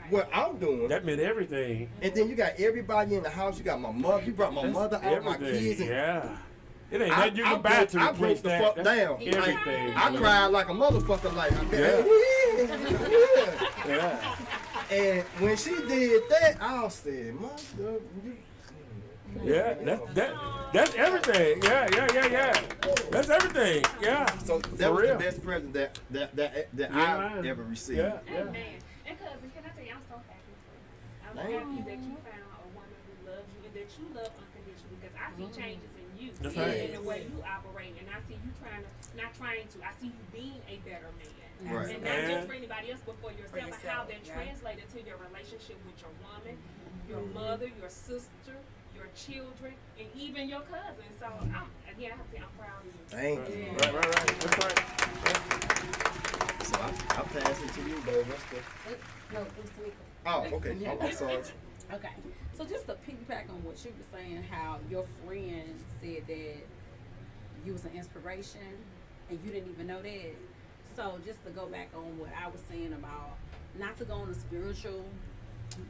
D: what I'm doing,
E: That meant everything.
D: and then you got everybody in the house. You got my mother. You brought my mother out, my kids, and
E: Yeah. It ain't nothing you can buy to
D: I
E: replace
D: broke the
E: that.
D: fuck
E: That's
D: down.
E: everything.
D: I cried like a motherfucker. Like,
E: Yeah.
D: And when she did that, I said, "Mother,
E: Yeah. That's everything. Yeah. That's everything. Yeah.
D: So that
E: For
D: was
E: real.
D: the best present that
E: Yeah.
D: I've ever received.
E: Yeah.
C: Man, and cousin, can I tell you, I'm so happy for you. I'm
D: Thank
C: happy that you found a woman who loves you and that you love unconditionally because I see changes in you
E: That's
C: and
E: right.
C: in the way you operate, and I see you I see you being a better man.
D: Right.
C: And not
E: And-
C: just for anybody else, but for yourself, and how that translated to your relationship with your woman, your mother, your sister, your children, and even your cousin. So I'm proud of you.
D: Thank you.
E: Right. That's right.
D: So I pass it to you, baby.
J: No, it was Tamika.
D: Oh, okay. I'm sorry.
B: Okay. So just to piggyback on what you were saying, how your friend said that you was an inspiration and you didn't even know that. So just to go back on what I was saying about not to go on a spiritual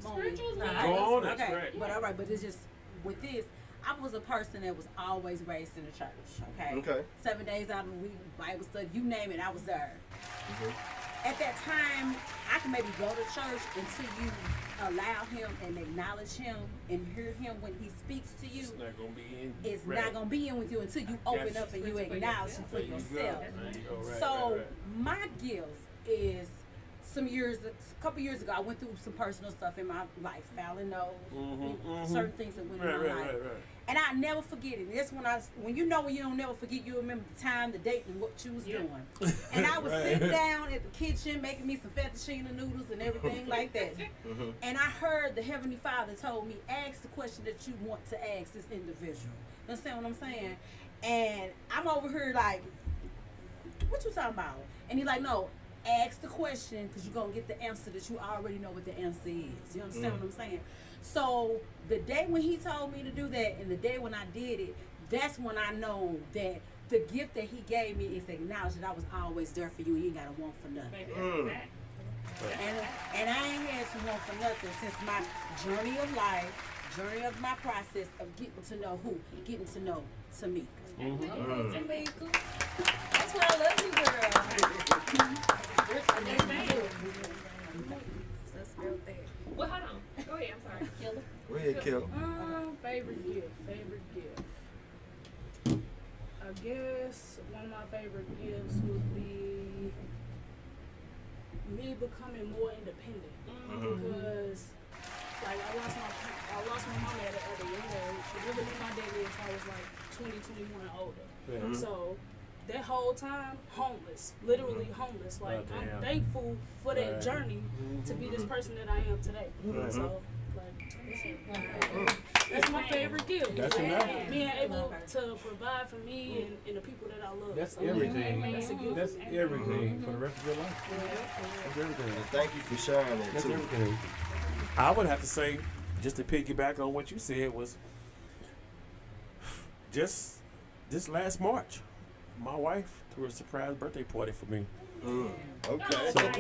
B: moment.
C: Spiritual is
B: Nah,
C: nice.
E: Go on, that's
B: okay.
E: great.
B: But all right, but it's just with this, I was a person that was always raised in the church. Okay.
D: Okay.
B: 7 days out of the week, Bible study, you name it, I was there. At that time, I can maybe go to church until you allow him and acknowledge him and hear him when he speaks to you.
E: It's not gonna be in.
B: It's not gonna be in with you until you open up and you acknowledge it for
E: There you go.
B: yourself.
E: There you go. Right,
B: So
E: right.
B: my gift is a couple years ago, I went through some personal stuff in my life, failing those, certain things that went in my life.
E: Right.
B: And I never forget it. That's when you don't never forget, you remember the time, the date, and what you was doing. And I was sitting down at the kitchen making me some fettuccine noodles and everything like that. And I heard the Heavenly Father told me, ask the question that you want to ask this individual. You understand what I'm saying? And I'm over here like, what you talking about? And he's like, no, ask the question because you're going to get the answer that you already know what the answer is. You understand what I'm saying? So the day when he told me to do that and the day when I did it, that's when I know that the gift that he gave me is acknowledge that I was always there for you and you ain't got to want for nothing.
C: Baby, that's that.
B: And I ain't had to want for nothing since my journey of life, journey of my process of getting to know who, getting to know Tamika.
F: Tamika.
J: That's why I love you, girl.
G: That's real thing.
C: Well, hold on. Go ahead. I'm sorry.
J: Killer.
D: Go ahead, Kill.
F: Favorite gift. I guess one of my favorite gifts would be me becoming more independent. Because like I lost my mom at a young age. She never knew my daddy until I was like 20, 21 and older. So that whole time, homeless, literally homeless. Like I'm thankful for that journey to be this person that I am today. So like that's my favorite gift.
E: That's enough.
F: Being able to provide for me and the people that I love.
E: That's everything.
F: That's a gift.
E: That's everything for the rest of your life. That's everything.
D: And thank you for sharing that
E: That's
D: too.
E: everything. I would have to say, just to piggyback on what you said, was just this last March, my wife threw a surprise birthday party for me.
D: Okay.
E: So,
D: Yeah.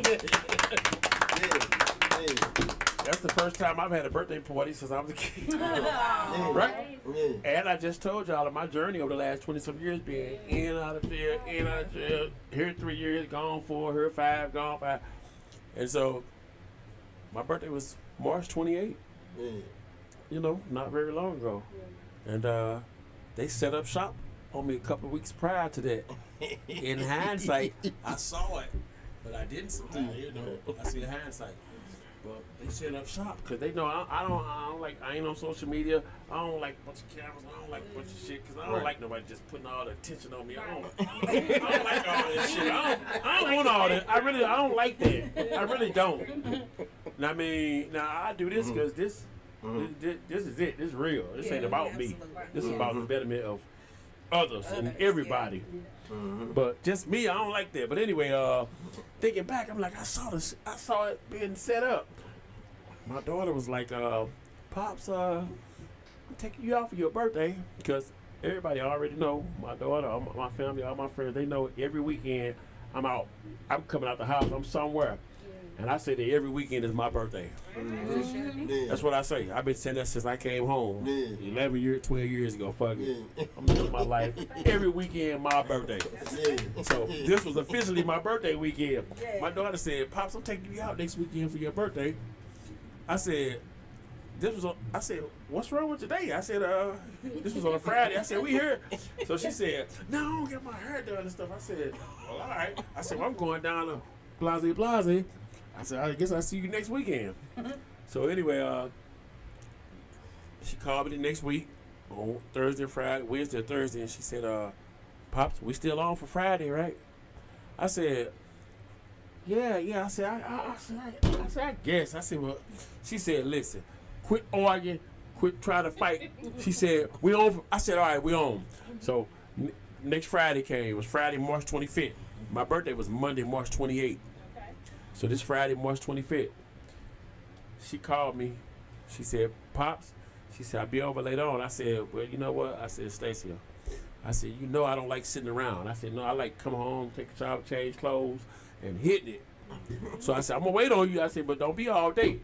E: that's the first time I've had a birthday party since I was a kid.
D: Yeah.
E: Right?
D: Yeah.
E: And I just told y'all of my journey over the last 20-some years being in and out of jail, in and out of jail. Here 3 years, gone 4, here 5, gone 5. And so my birthday was March 28th.
D: Yeah.
E: You know, not very long ago. And they set up shop on me a couple of weeks prior to that. In hindsight, I saw it, but I didn't see it, you know. I see the hindsight. But they set up shop because they know I don't like, I ain't on social media. I don't like a bunch of cameras. I don't like a bunch of shit because I don't like nobody just putting all the attention on me. I don't like all this shit. I don't want all that. I don't like that. I really don't. And I mean, now I do this because this is it. This is real. This ain't about me. This is about the betterment of others and everybody. But just me, I don't like that. But anyway, thinking back, I'm like, I saw it being set up. My daughter was like, Pops, I'm taking you out for your birthday, because everybody already know, my daughter, all my family, all my friends, they know every weekend I'm out. I'm coming out the house, I'm somewhere. And I say that every weekend is my birthday.
D: Yeah.
E: That's what I say. I've been saying that since I came home.
D: Yeah.
E: 11 years, 12 years ago. Fuck it.
D: Yeah.
E: I'm living my life. Every weekend, my birthday.
D: Yeah.
E: So this was officially my birthday weekend. My daughter said, Pops, I'm taking you out next weekend for your birthday. I said, what's wrong with today? I said, this was on a Friday. I said, we here. So she said, no, I don't get my hair done and stuff. I said, well, all right. I said, well, I'm going down to Blase. I said, I guess I'll see you next weekend. So anyway, she called me the next week on Thursday, Friday, Wednesday or Thursday, and she said, Pops, we still on for Friday, right? I said, yeah. I said, I guess. I said, well, she said, listen, quit arguing, quit trying to fight. She said, we on. I said, all right, we on. So next Friday came. It was Friday, March 25th. My birthday was Monday, March 28th. So this Friday, March 25th, she called me. She said, Pops, she said, I'll be over later on. I said, well, you know what? I said, Stacy, I said, you know I don't like sitting around. I said, no, I like come home, take a shower, change clothes, and hitting it. So I said, I'm going to wait on you. I said, but don't be all day.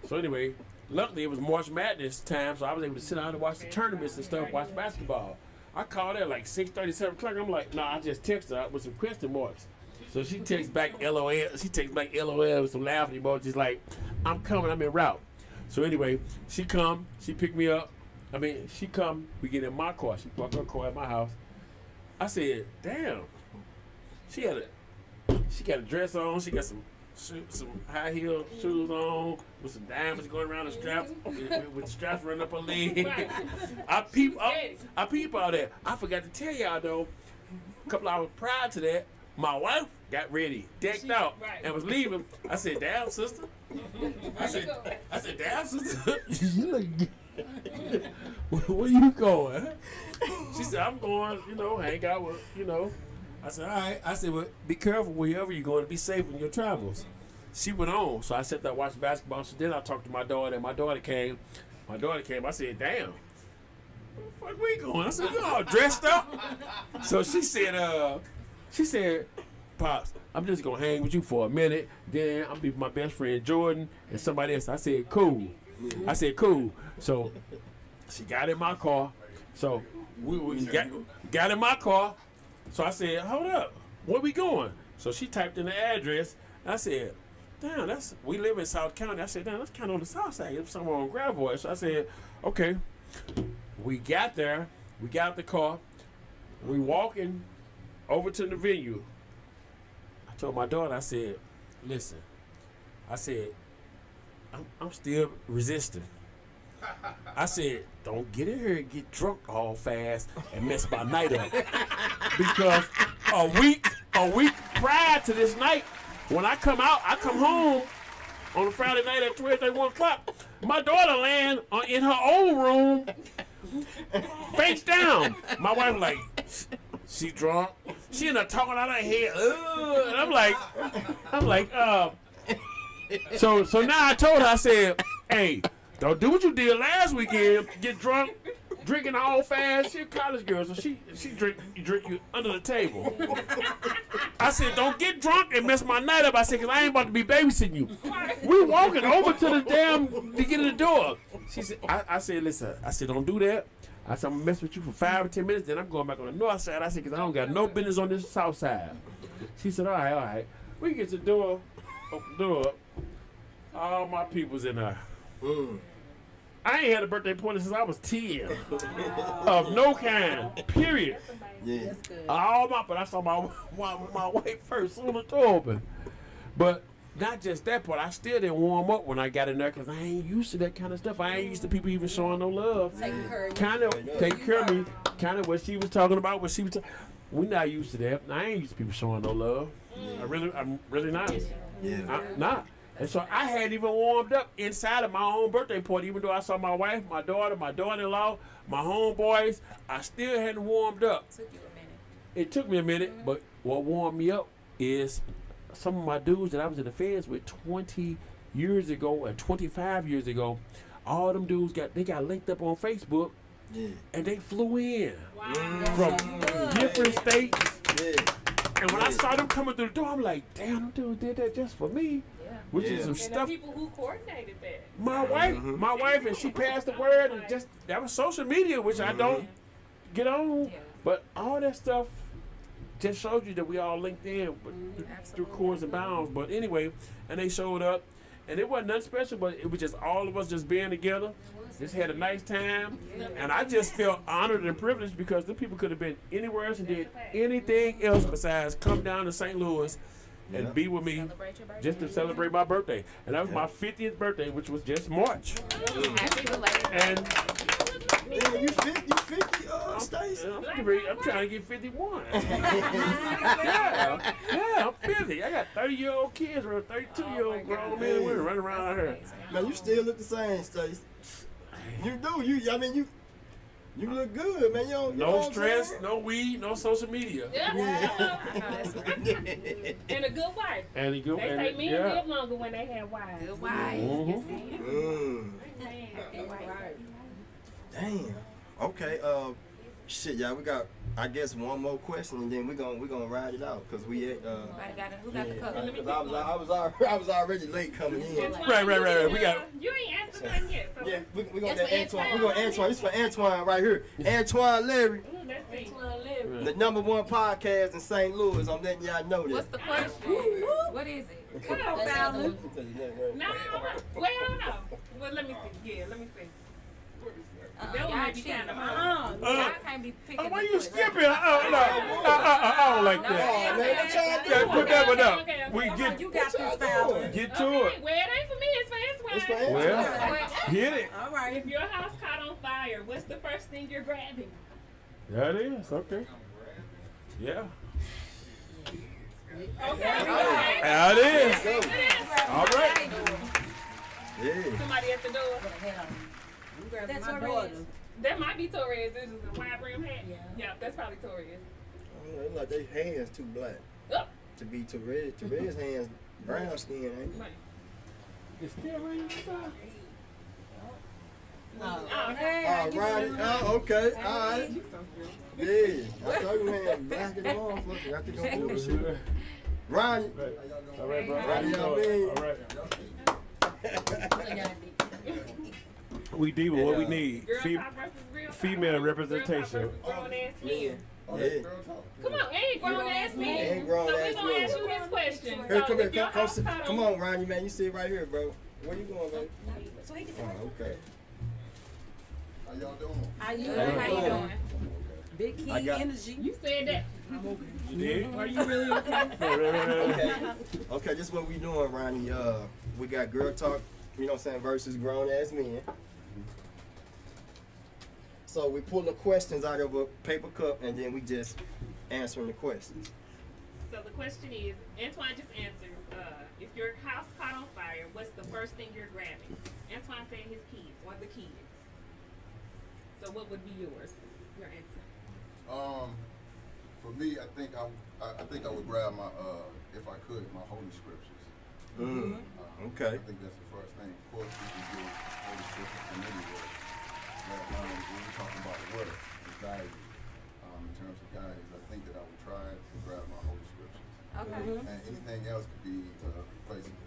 E: So anyway, luckily it was March Madness time, so I was able to sit down and watch the tournaments and stuff, watch basketball. I called her like 6:30, 7 o'clock. I'm like, nah, I just texted her with some question marks. So she texts back LOL. She texts back LOL with some laughing emojis like, I'm coming, I'm en route. So anyway, she come, she picked me up. She come, we get in my car. She parked her car at my house. I said, damn. She got a dress on. She got some high heel shoes on with some diamonds going around the straps, with the straps running up her leg. I peep all that. I forgot to tell y'all though, a couple hours prior to that, my wife got ready, decked out, and was leaving. I said, damn, sister. I said, damn, sister. You look good. Where you going? She said, I'm going, hang out with, I said, all right. I said, well, be careful wherever you're going to be safe in your travels. She went on. So I sat there watching basketball. So then I talked to my daughter, and my daughter came. I said, damn. Where the fuck we going? I said, you all dressed up? So she said, Pops, I'm just going to hang with you for a minute. Then I'm be with my best friend Jordan and somebody else. I said, cool. I said, cool. So she got in my car. So we got in my car. So I said, hold up, where we going? So she typed in the address. I said, damn, we live in South County. I said, damn, that's kind of on the south side. It's somewhere on Gravois. So I said, okay. We got there. We got out the car. We walking over to the venue. I told my daughter, I said, listen, I said, I'm still resisting. I said, don't get in here and get drunk all fast and mess my night up. Because a week prior to this night, when I come home on a Friday night at 1 o'clock, my daughter laying in her own room, face down. My wife like, she drunk. She in there talking out her head. And I'm like, So now I told her, I said, hey, don't do what you did last weekend. Get drunk, drinking all fast. She a college girl, so she drink you under the table. I said, don't get drunk and mess my night up. I said, 'cause I ain't about to be babysitting you. We walking over to the damn beginning of the door. She said, I said, listen, I said, don't do that. I said, I'm gonna mess with you for 5 or 10 minutes, then I'm going back on the north side. I said, 'cause I don't got no business on this south side. She said, all right. We get the door, open the door up. All my people's in there. I ain't had a birthday party since I was 10. Of no kind. Period.
D: Yeah.
E: But I saw my wife first on the door open. But not just that part, I still didn't warm up when I got in there because I ain't used to that kind of stuff. I ain't used to people even showing no love. Kind of taking care of me. Kind of what she was talking about. We not used to that. I ain't used to people showing no love. I'm really not.
D: Yeah.
E: I'm not. And so I hadn't even warmed up inside of my own birthday party, even though I saw my wife, my daughter, my daughter-in-law, my homeboys. I still hadn't warmed up. It took me a minute, but what warmed me up is some of my dudes that I was in the feds with 20 years ago and 25 years ago. All them dudes got linked up on Facebook, and they flew in from different states. And when I saw them coming through the door, I'm like, damn, them dudes did that just for me. Which is some
C: And
E: stuff.
C: the people who coordinated that.
E: My wife, and she passed the word, and just that was social media, which I don't get on. But all that stuff just showed you that we all linked in through cords and bounds. But anyway, and they showed up, and it wasn't nothing special, but it was just all of us just being together. Just had a nice time, and I just felt honored and privileged because the people could have been anywhere else and did anything else besides come down to St. Louis and be with me just to celebrate my birthday. And that was my 50th birthday, which was just March. And
D: you 50, Stacey?
E: I'm trying to get 51. yeah, I'm 50. I got 30-year-old kids, 32-year-old grown men and women running around out here.
D: Man, you still look the same, Stacey. You do. You look good, man.
E: No stress, no weed, no social media.
C: And a good wife.
E: And a good
C: They say men live longer when they have wives.
G: Good wife.
D: Damn. Okay. Shit, y'all. We got, I guess, one more question, and then we gonna ride it out because we at.
G: Who got the cup?
D: I was already late coming in.
E: Right. We got.
C: You ain't answered nothing yet. So
D: Yeah, we gonna get Antoine. We gonna Antoine. This for Antoine right here. Antoine Larry,
C: let's see.
D: the #1 podcast in St. Louis. I'm letting y'all know
G: What's
D: this.
G: the question? What is it?
C: Come on, Fowler. No. Well, let me see. Yeah, let me see. That one
G: Y'all
C: may be
G: cheating.
C: kind of hard.
G: Y'all can't be picking.
E: Why
G: the
E: you
G: question.
E: skipping? I don't like that. Yeah, put that one up. We get
B: You got this, Fowler.
E: get to
C: Okay,
E: it.
C: well, it ain't for me. It's for Antoine.
E: Well, hit it.
B: All right.
C: If your house caught on fire, what's the first thing you're grabbing?
E: There it is. Okay. Yeah.
C: Okay.
E: There it is. All right.
D: Yeah.
C: Somebody at the door.
B: That's my daughter.
C: That might be Torres. This is a wide brim hat. Yeah, that's probably Torres.
D: It's like their hands too black
C: Oh.
D: to be too red. To red's hands brown skin, ain't it?
C: Right.
E: It's still raining outside.
C: Oh,
B: Hey,
D: Ronnie. Oh, okay. All right. Yeah. I thought you had black and off. Look, I think I'm doing shit. Ronnie.
E: All right, bro.
D: Ronnie, I mean.
E: All right. We deep with what we need.
C: Girl talk versus real talk.
E: Female
C: Girl talk
E: representation.
C: versus grown ass men.
D: Oh,
A: Yeah.
D: yeah.
C: Come on, ain't grown ass men.
D: Ain't grown
C: So we
D: ass
C: gonna
D: men.
C: ask you this question.
D: Here,
C: So
D: come here.
C: if your house caught
D: Come on, Ronnie, man. You sit right here, bro. Where you going, baby?
J: So he can say,
D: Oh, okay.
A: How y'all doing?
B: How you
G: How you doing?
B: Big key
D: I got-
B: energy.
C: You said that.
E: You did?
C: Are you really okay?
D: Okay. Okay, this is what we doing, Ronnie. We got girl talk, you know what I'm saying, versus grown ass men. So we pull the questions out of a paper cup and then we just answering the questions.
C: So the question is, Antoine just answered, if your house caught on fire, what's the first thing you're grabbing? Antoine said his kids, one of the kids. So what would be yours? Your answer.
A: For me, I think I would grab my, if I could, my holy scriptures.
D: Okay.
A: I think that's the first thing. Of course, we can get holy scriptures from anywhere. But when we're talking about word and guidance, in terms of guidance, I think that I would try to grab my holy scriptures.
G: Okay.
A: And anything else could be replaceable.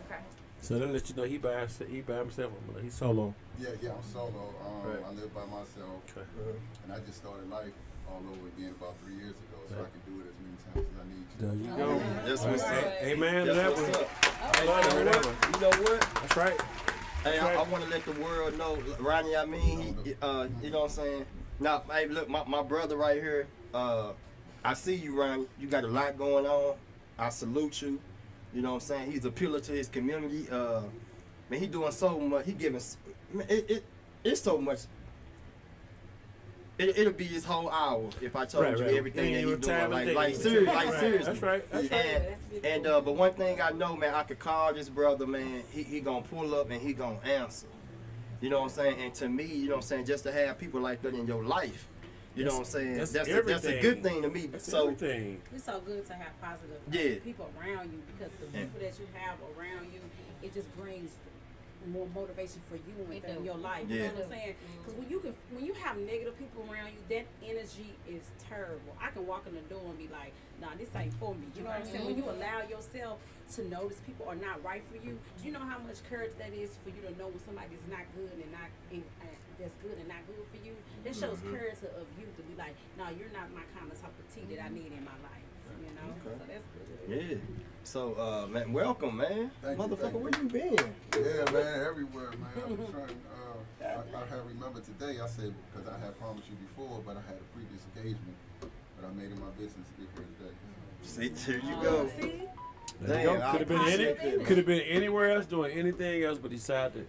G: Okay.
E: So then let you know he by himself. He's solo.
A: Yeah, I'm solo.
D: Right.
A: I live by myself.
E: Okay.
A: And I just started life all over again about 3 years ago, so I can do it as many times as I need to.
E: There you go.
D: That's what's up.
E: Amen to that
D: That's
E: one.
D: what's up. Hey,
E: Love
D: you know
E: that
D: what?
E: one.
D: You know what?
E: That's right.
D: Hey,
E: Right.
D: I want to let the world know, Ronnie. I mean, you know what I'm saying. Now, hey, look, my brother right here. I see you, Ronnie. You got a lot going on. I salute you. You know what I'm saying. He's a pillar to his community. Man, he doing so much. He giving. Man, it's so much. It'll be his whole hour if I told you everything that he's doing. Like seriously.
E: That's right. That's right.
D: And but one thing I know, man, I could call this brother, man. He gonna pull up and he gonna answer. You know what I'm saying? And to me, you know what I'm saying, just to have people like that in your life, you know what I'm saying?
E: That's
D: That's a
E: everything.
D: good thing to me.
E: That's
D: So
E: everything.
B: It's so good to have positive people around you because the people that you have around you, it just brings more motivation for you in your life. You know what I'm saying? Because when you have negative people around you, that energy is terrible. I can walk in the door and be like, nah, this ain't for me. You know what I'm saying? When you allow yourself to notice people are not right for you, do you know how much courage that is for you to know when somebody's not good and not that's good and not good for you? That shows courage of you to be like, no, you're not my kind of cup of tea that I need in my life. You know? So that's good.
D: yeah. So man, welcome, man.
A: Thank you,
D: Motherfucker,
A: thank you.
D: where you been?
A: Yeah, man, everywhere, man. I was trying. I had remembered today. I said because I had promised you before, but I had a previous engagement. But I made it my business to get here today.
D: See, there you go.
B: See?
E: There you go. Could have been anywhere else doing anything else, but he decided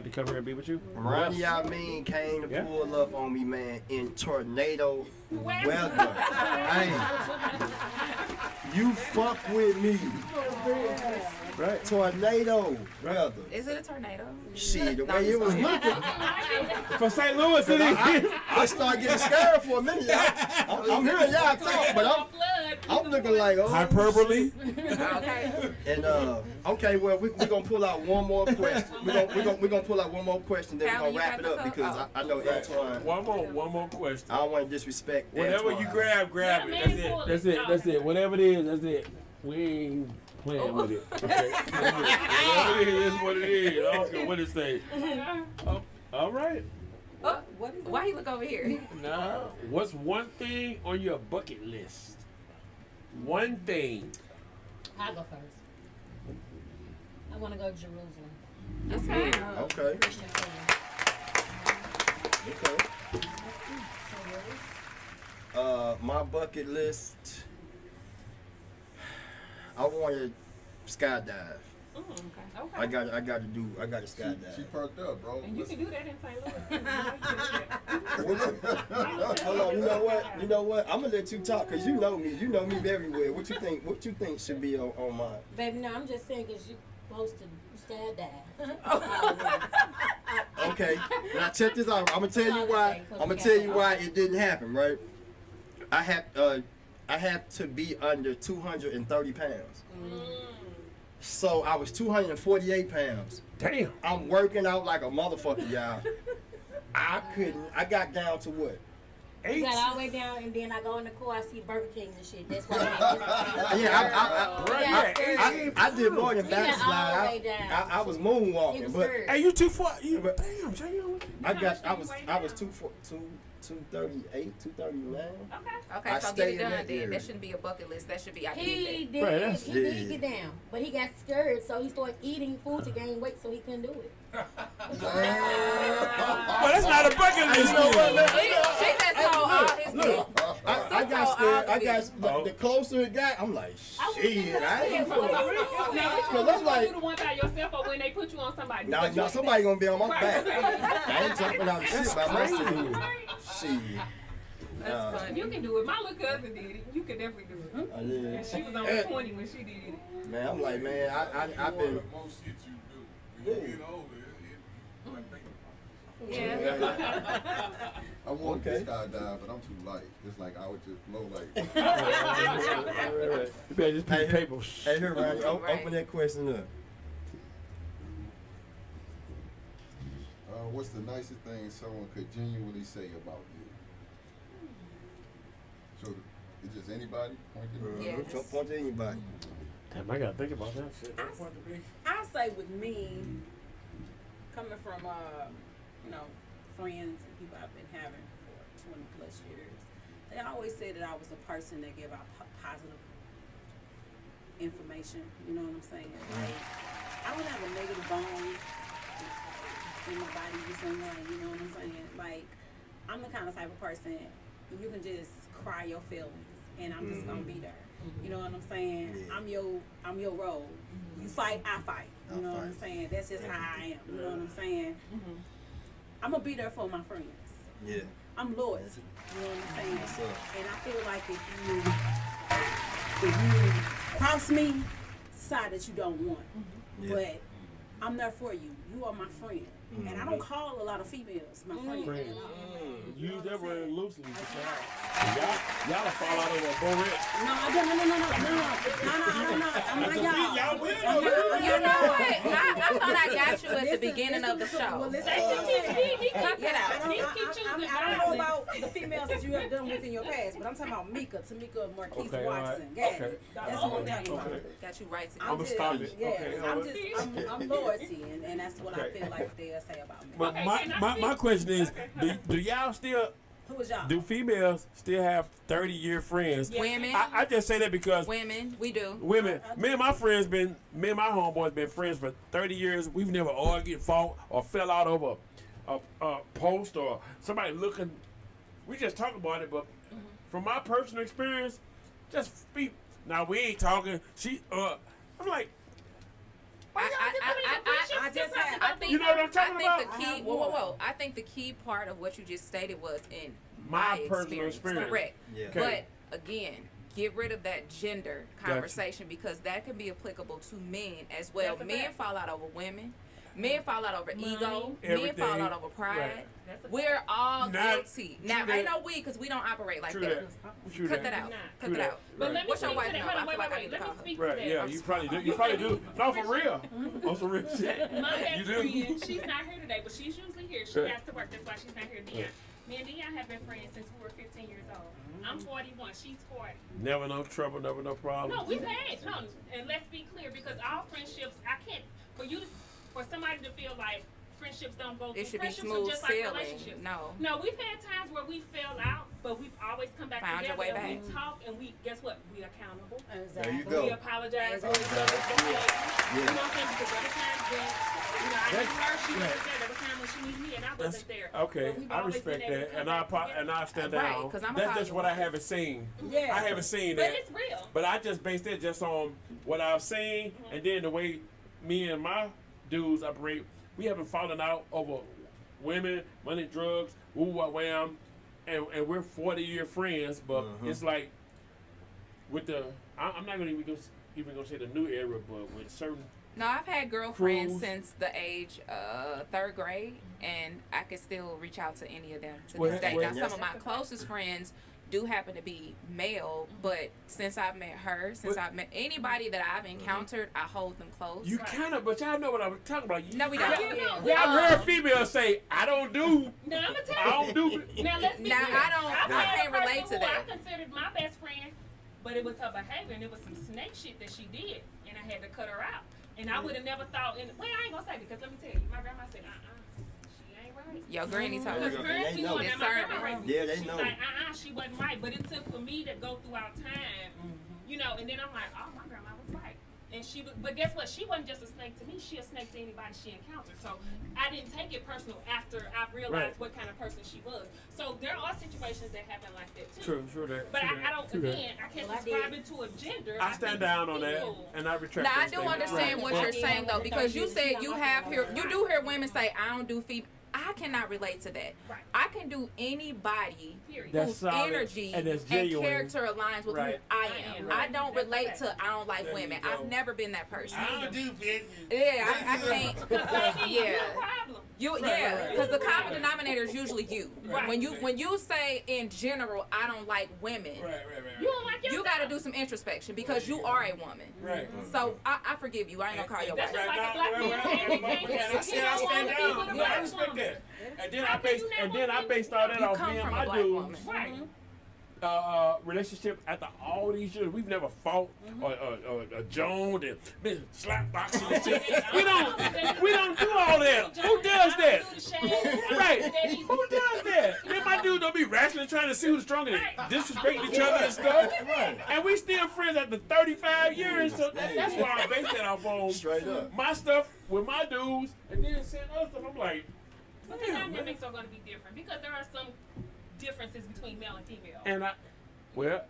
E: to come here and be with you.
D: Ronnie, I mean, came to pull up on me, man, in tornado weather. Hey, you fuck with me.
E: Right.
D: Tornado weather.
G: Is it a tornado?
D: Shit, the way it was looking,
E: For St. Louis, it is.
D: I started getting scared for a minute. I'm hearing y'all talk, but I'm looking like, oh,
E: Hyperbole.
G: Okay.
D: And okay, well we're gonna pull out one more question. We're gonna pull out one more question, then we're
G: Calvin,
D: gonna wrap
G: you
D: it up
G: got the
D: because
G: cup?
D: I know Antoine.
E: One more question.
D: I don't want to disrespect
E: Whatever
D: Antoine.
E: you grab it. That's it. Whatever it is, that's it. We ain't playing with it. Okay? Whatever it is what it is. I don't care what it say. All right.
G: Oh, why you look over here?
E: Now, what's one thing on your bucket list? One thing.
J: I'll go first. I want to go to Jerusalem.
G: Okay.
D: Okay.
J: Christian faith.
D: Okay. My bucket list. I want to skydive.
G: Okay.
D: I got to skydive.
A: She perked up, bro.
C: And you can do that in St. Louis.
D: Hold on, you know what? I'm gonna let you talk because you know me. You know me very well. What you think should be on mine?
J: Baby, no, I'm just saying because you're supposed to skydive.
D: Okay. Now check this out. I'm gonna tell you why it didn't happen. Right? I have to be under 230 pounds. So I was 248 pounds.
E: Damn.
D: I'm working out like a motherfucker, y'all. I got down to what?
J: You got all the way down, and then I go in the car, I see Burger King and shit. That's why
D: I did more than
J: He got all the way
D: backslide.
J: down.
D: I was
J: He
D: moonwalking,
J: was
D: but
J: scared.
E: Hey, you too far. You
D: But-
E: damn, Jay.
D: I was 238, 239.
G: Okay,
D: I
G: so get
D: stay
G: it
D: in
G: done
D: that
G: then.
D: area.
G: That shouldn't be a bucket list. That should be I
J: He
G: did
J: did.
E: Right, that's-
J: He did get down, but he got scared, so he started eating food to gain weight, so he couldn't do it.
E: Well, that's not a bucket list.
D: You know what, man?
G: that. She just told all his
D: Look, I got scared. I got
E: Oh.
D: the closer it got, I'm like, shit. I ain't
C: Now,
D: fucking.
C: which one
D: I'm
C: you
D: like-
C: do the one by yourself or when they put you on somebody?
D: Now somebody gonna be on my back.
C: Right.
D: I ain't jumping out of shit by myself. Shit.
G: That's funny.
C: You can do it. My little cousin did it. You can definitely do it.
D: I did.
C: And she was only 20 when she did it.
D: Man, I'm like, man, I've been.
K: Most shit you do. When you get older,
G: Yeah.
K: I want
D: Okay.
K: this skydive, but I'm too light. It's like I would just blow like.
E: You better just piece of paper.
D: Hey, here, Ronnie,
G: Right.
D: open that question up.
K: What's the nicest thing someone could genuinely say about you? So it's just anybody? Point to me?
G: Yes.
D: Don't point to anybody.
E: Damn, I gotta think about that shit.
B: I say with me, coming from friends and people I've been having for 20 plus years, they always say that I was a person that gave out positive information. You know what I'm saying? Like, I don't have a negative bone in my body the same way. You know what I'm saying? Like, I'm the kind of type of person you can just cry your feelings, and I'm just gonna be there. You know what I'm saying?
D: Yeah.
B: I'm your role. You fight, I fight. You know what I'm saying? That's just how I am. You know what I'm saying? I'm gonna be there for my friends.
D: Yeah.
B: I'm loyal. You know what I'm saying?
D: What's up?
B: And I feel like if you cross me, decide that you don't want.
D: Yeah.
B: But I'm there for you. You are my friend. And I don't call a lot of females my friend.
E: Friend. Use that word loosely.
B: I
E: Y'all will fall out over a boret.
B: No, I don't. No. I'm not y'all.
E: Y'all will.
G: You know what? I thought I got you at the beginning of the show.
B: Well, listen,
G: Cut that out.
B: I don't know about the females that you have done with in your past, but I'm talking about Tamika Marquise
E: Okay, all right.
B: Watson. Gabby.
E: Okay.
B: That's what I'm talking about.
E: Okay.
G: Got you right.
E: I'm gonna stop it.
B: Yeah,
E: Okay,
B: I'm loyalty, and that's what I
E: Okay.
B: feel like they'll say about me.
E: But
C: Okay, can I
E: my
C: speak?
E: question is, do y'all still,
B: Who is y'all?
E: do females still have 30-year friends?
G: Women,
E: I just say that because
G: women, we do.
E: women, me and my homeboys been friends for 30 years. We've never argued, fought, or fell out over a post or somebody looking. We just talk about it, but from my personal experience, just speak. Now we ain't talking. I'm like,
G: I think
E: You know what I'm talking
G: I think
E: about?
G: the key. Whoa. I think the key part of what you just stated was in
E: My
G: my
E: personal experience.
G: Correct.
D: Yeah.
E: Okay.
G: But again, get rid of that gender conversation because that can be applicable to men as well.
B: That's a
G: Men
B: fact.
G: fall out over women. Men fall out over ego. Men
E: Everything.
G: fall out over pride.
E: Right.
G: We're all
E: Not-
G: guilty. Now,
E: true
G: ain't
E: that.
G: no we because we don't operate like
E: True
G: that.
E: that. True
G: Cut
E: that.
G: that out.
C: Nah.
G: Cut
E: True
G: that
E: that.
G: out.
C: But let me
G: What's your
C: speak
G: wife
C: to that.
G: know?
C: Hold
G: I
C: on,
G: feel like I
C: wait.
G: need to
C: Let me
G: call her.
C: speak to
E: Right,
C: that.
E: yeah, you probably do. You probably do. No, for real. No, for real shit.
C: My best
E: You do.
C: friend, she's not here today, but she's usually here. She
E: Right.
C: has to work. That's why she's not here. Dion. Me and Dion have been friends since we were 15 years old. I'm 41. She's 40.
E: Never no trouble, never no problems.
C: No, we've had no. And let's be clear, because all friendships, I can't for somebody to feel like friendships don't go through.
G: It should be
C: Friendships
G: smooth
C: are just like
G: sailing.
C: relationships.
G: No.
C: We've had times where we fell out, but we've always come back
G: Found your
C: together
G: way
C: and we
G: back.
C: talk and we guess what? We accountable.
D: There you
C: We
D: go.
C: apologize for
B: Exactly.
C: each other's mistakes.
D: Yeah.
C: You know what I'm saying? Because there were times when, I
E: That's-
C: needed her, she
E: right.
C: wasn't there. There were times when she needed me and I wasn't there.
E: Okay,
C: But we've
E: I
C: always
E: respect
C: been able to
E: that,
C: come
E: and
C: back together.
E: I stand
G: Right,
E: down.
G: 'cause I'ma
E: That's
G: call
E: just
G: you
E: what I
G: one.
E: haven't seen.
B: Yeah.
E: I haven't seen
C: But
E: that.
C: it's real.
E: But I just based it just on what I've seen, and then the way me and my dudes operate. We haven't fallen out over women, money, drugs, woo, wham, and we're 40-year friends. But it's like with I'm not gonna even gonna say the new era, but with certain.
G: No, I've had girlfriends
E: Cruise.
G: since the age of 3rd grade, and I can still reach out to any of them to
E: Well,
G: this day.
E: well,
G: Now, some of my closest friends do happen to be male, but since I've met her, since I've met anybody that I've encountered, I hold them close.
E: You kind of, but y'all know what I'm talking about.
G: No, we don't.
E: I've heard females say, "I don't do."
C: Now I'm gonna tell
E: I don't do.
C: Now let's be
G: Now,
C: real.
G: I can't relate to
C: who
G: that.
C: I considered my best friend, but it was her behavior and it was some snake shit that she did, and I had to cut her out. And I would have never thought. Well, I ain't gonna say because let me tell you, my grandma said, she ain't right.
G: Your granny told
C: Because
G: me.
C: parents be knowing that my grandma raised me.
D: Yeah, they
C: She's
D: know.
C: like, she wasn't right. But it took for me to go throughout time, you know, and then I'm like, oh, my grandma was right. And she was, but guess what? She wasn't just a snake to me. She a snake to anybody she encountered. So I didn't take it personal after I realized what kind of person she was. So there are situations that happen like that too.
E: True that.
C: But
E: true
C: I don't.
E: true that.
C: Again, I can't subscribe it to a gender.
E: I stand
C: think
E: down on that,
C: people-
E: and I retract.
G: Now I
E: those
G: do
E: statements.
G: understand what
E: Right.
G: you're saying though, because you said you do hear women say, "I don't do female." I cannot relate to that.
C: Right.
G: I can do anybody
E: That's
G: whose
E: solid
G: energy
E: and
G: and
E: that's genuine.
G: character aligns with
E: Right.
G: who I am.
C: Right.
G: I don't
C: That's
G: relate
C: correct.
G: to I don't like
E: There
G: women.
E: you go.
G: I've never been that person.
I: I don't do business.
G: Yeah, I can't.
C: Baby,
G: Yeah.
C: no problem.
G: Because the common denominator is usually you.
C: Right.
G: When you say in general, I don't like women.
E: Right.
C: You don't like yourself.
G: You got to do some introspection because you are a woman.
E: Right.
G: So I forgive you. I ain't gonna call you a
C: That's
G: wife.
C: just like a black man.
E: I stand down. I respect that. And then I based all that
G: You
E: off
G: come
E: me and
G: from a
E: my
G: black
E: dudes.
G: woman.
C: Right.
E: Relationship after all these years, we've never fought or joned and been slap boxing and shit. we don't do all that. Who does that? Right. Who does that? Then my dude don't be wrestling trying to see who's stronger than disrespecting each other and stuff. And we still friends after 35 years. So that's why I base that off on
D: Straight up.
E: my stuff with my dudes and then saying other stuff. I'm like,
C: But the dynamics are going to be different because there are some differences between male and female.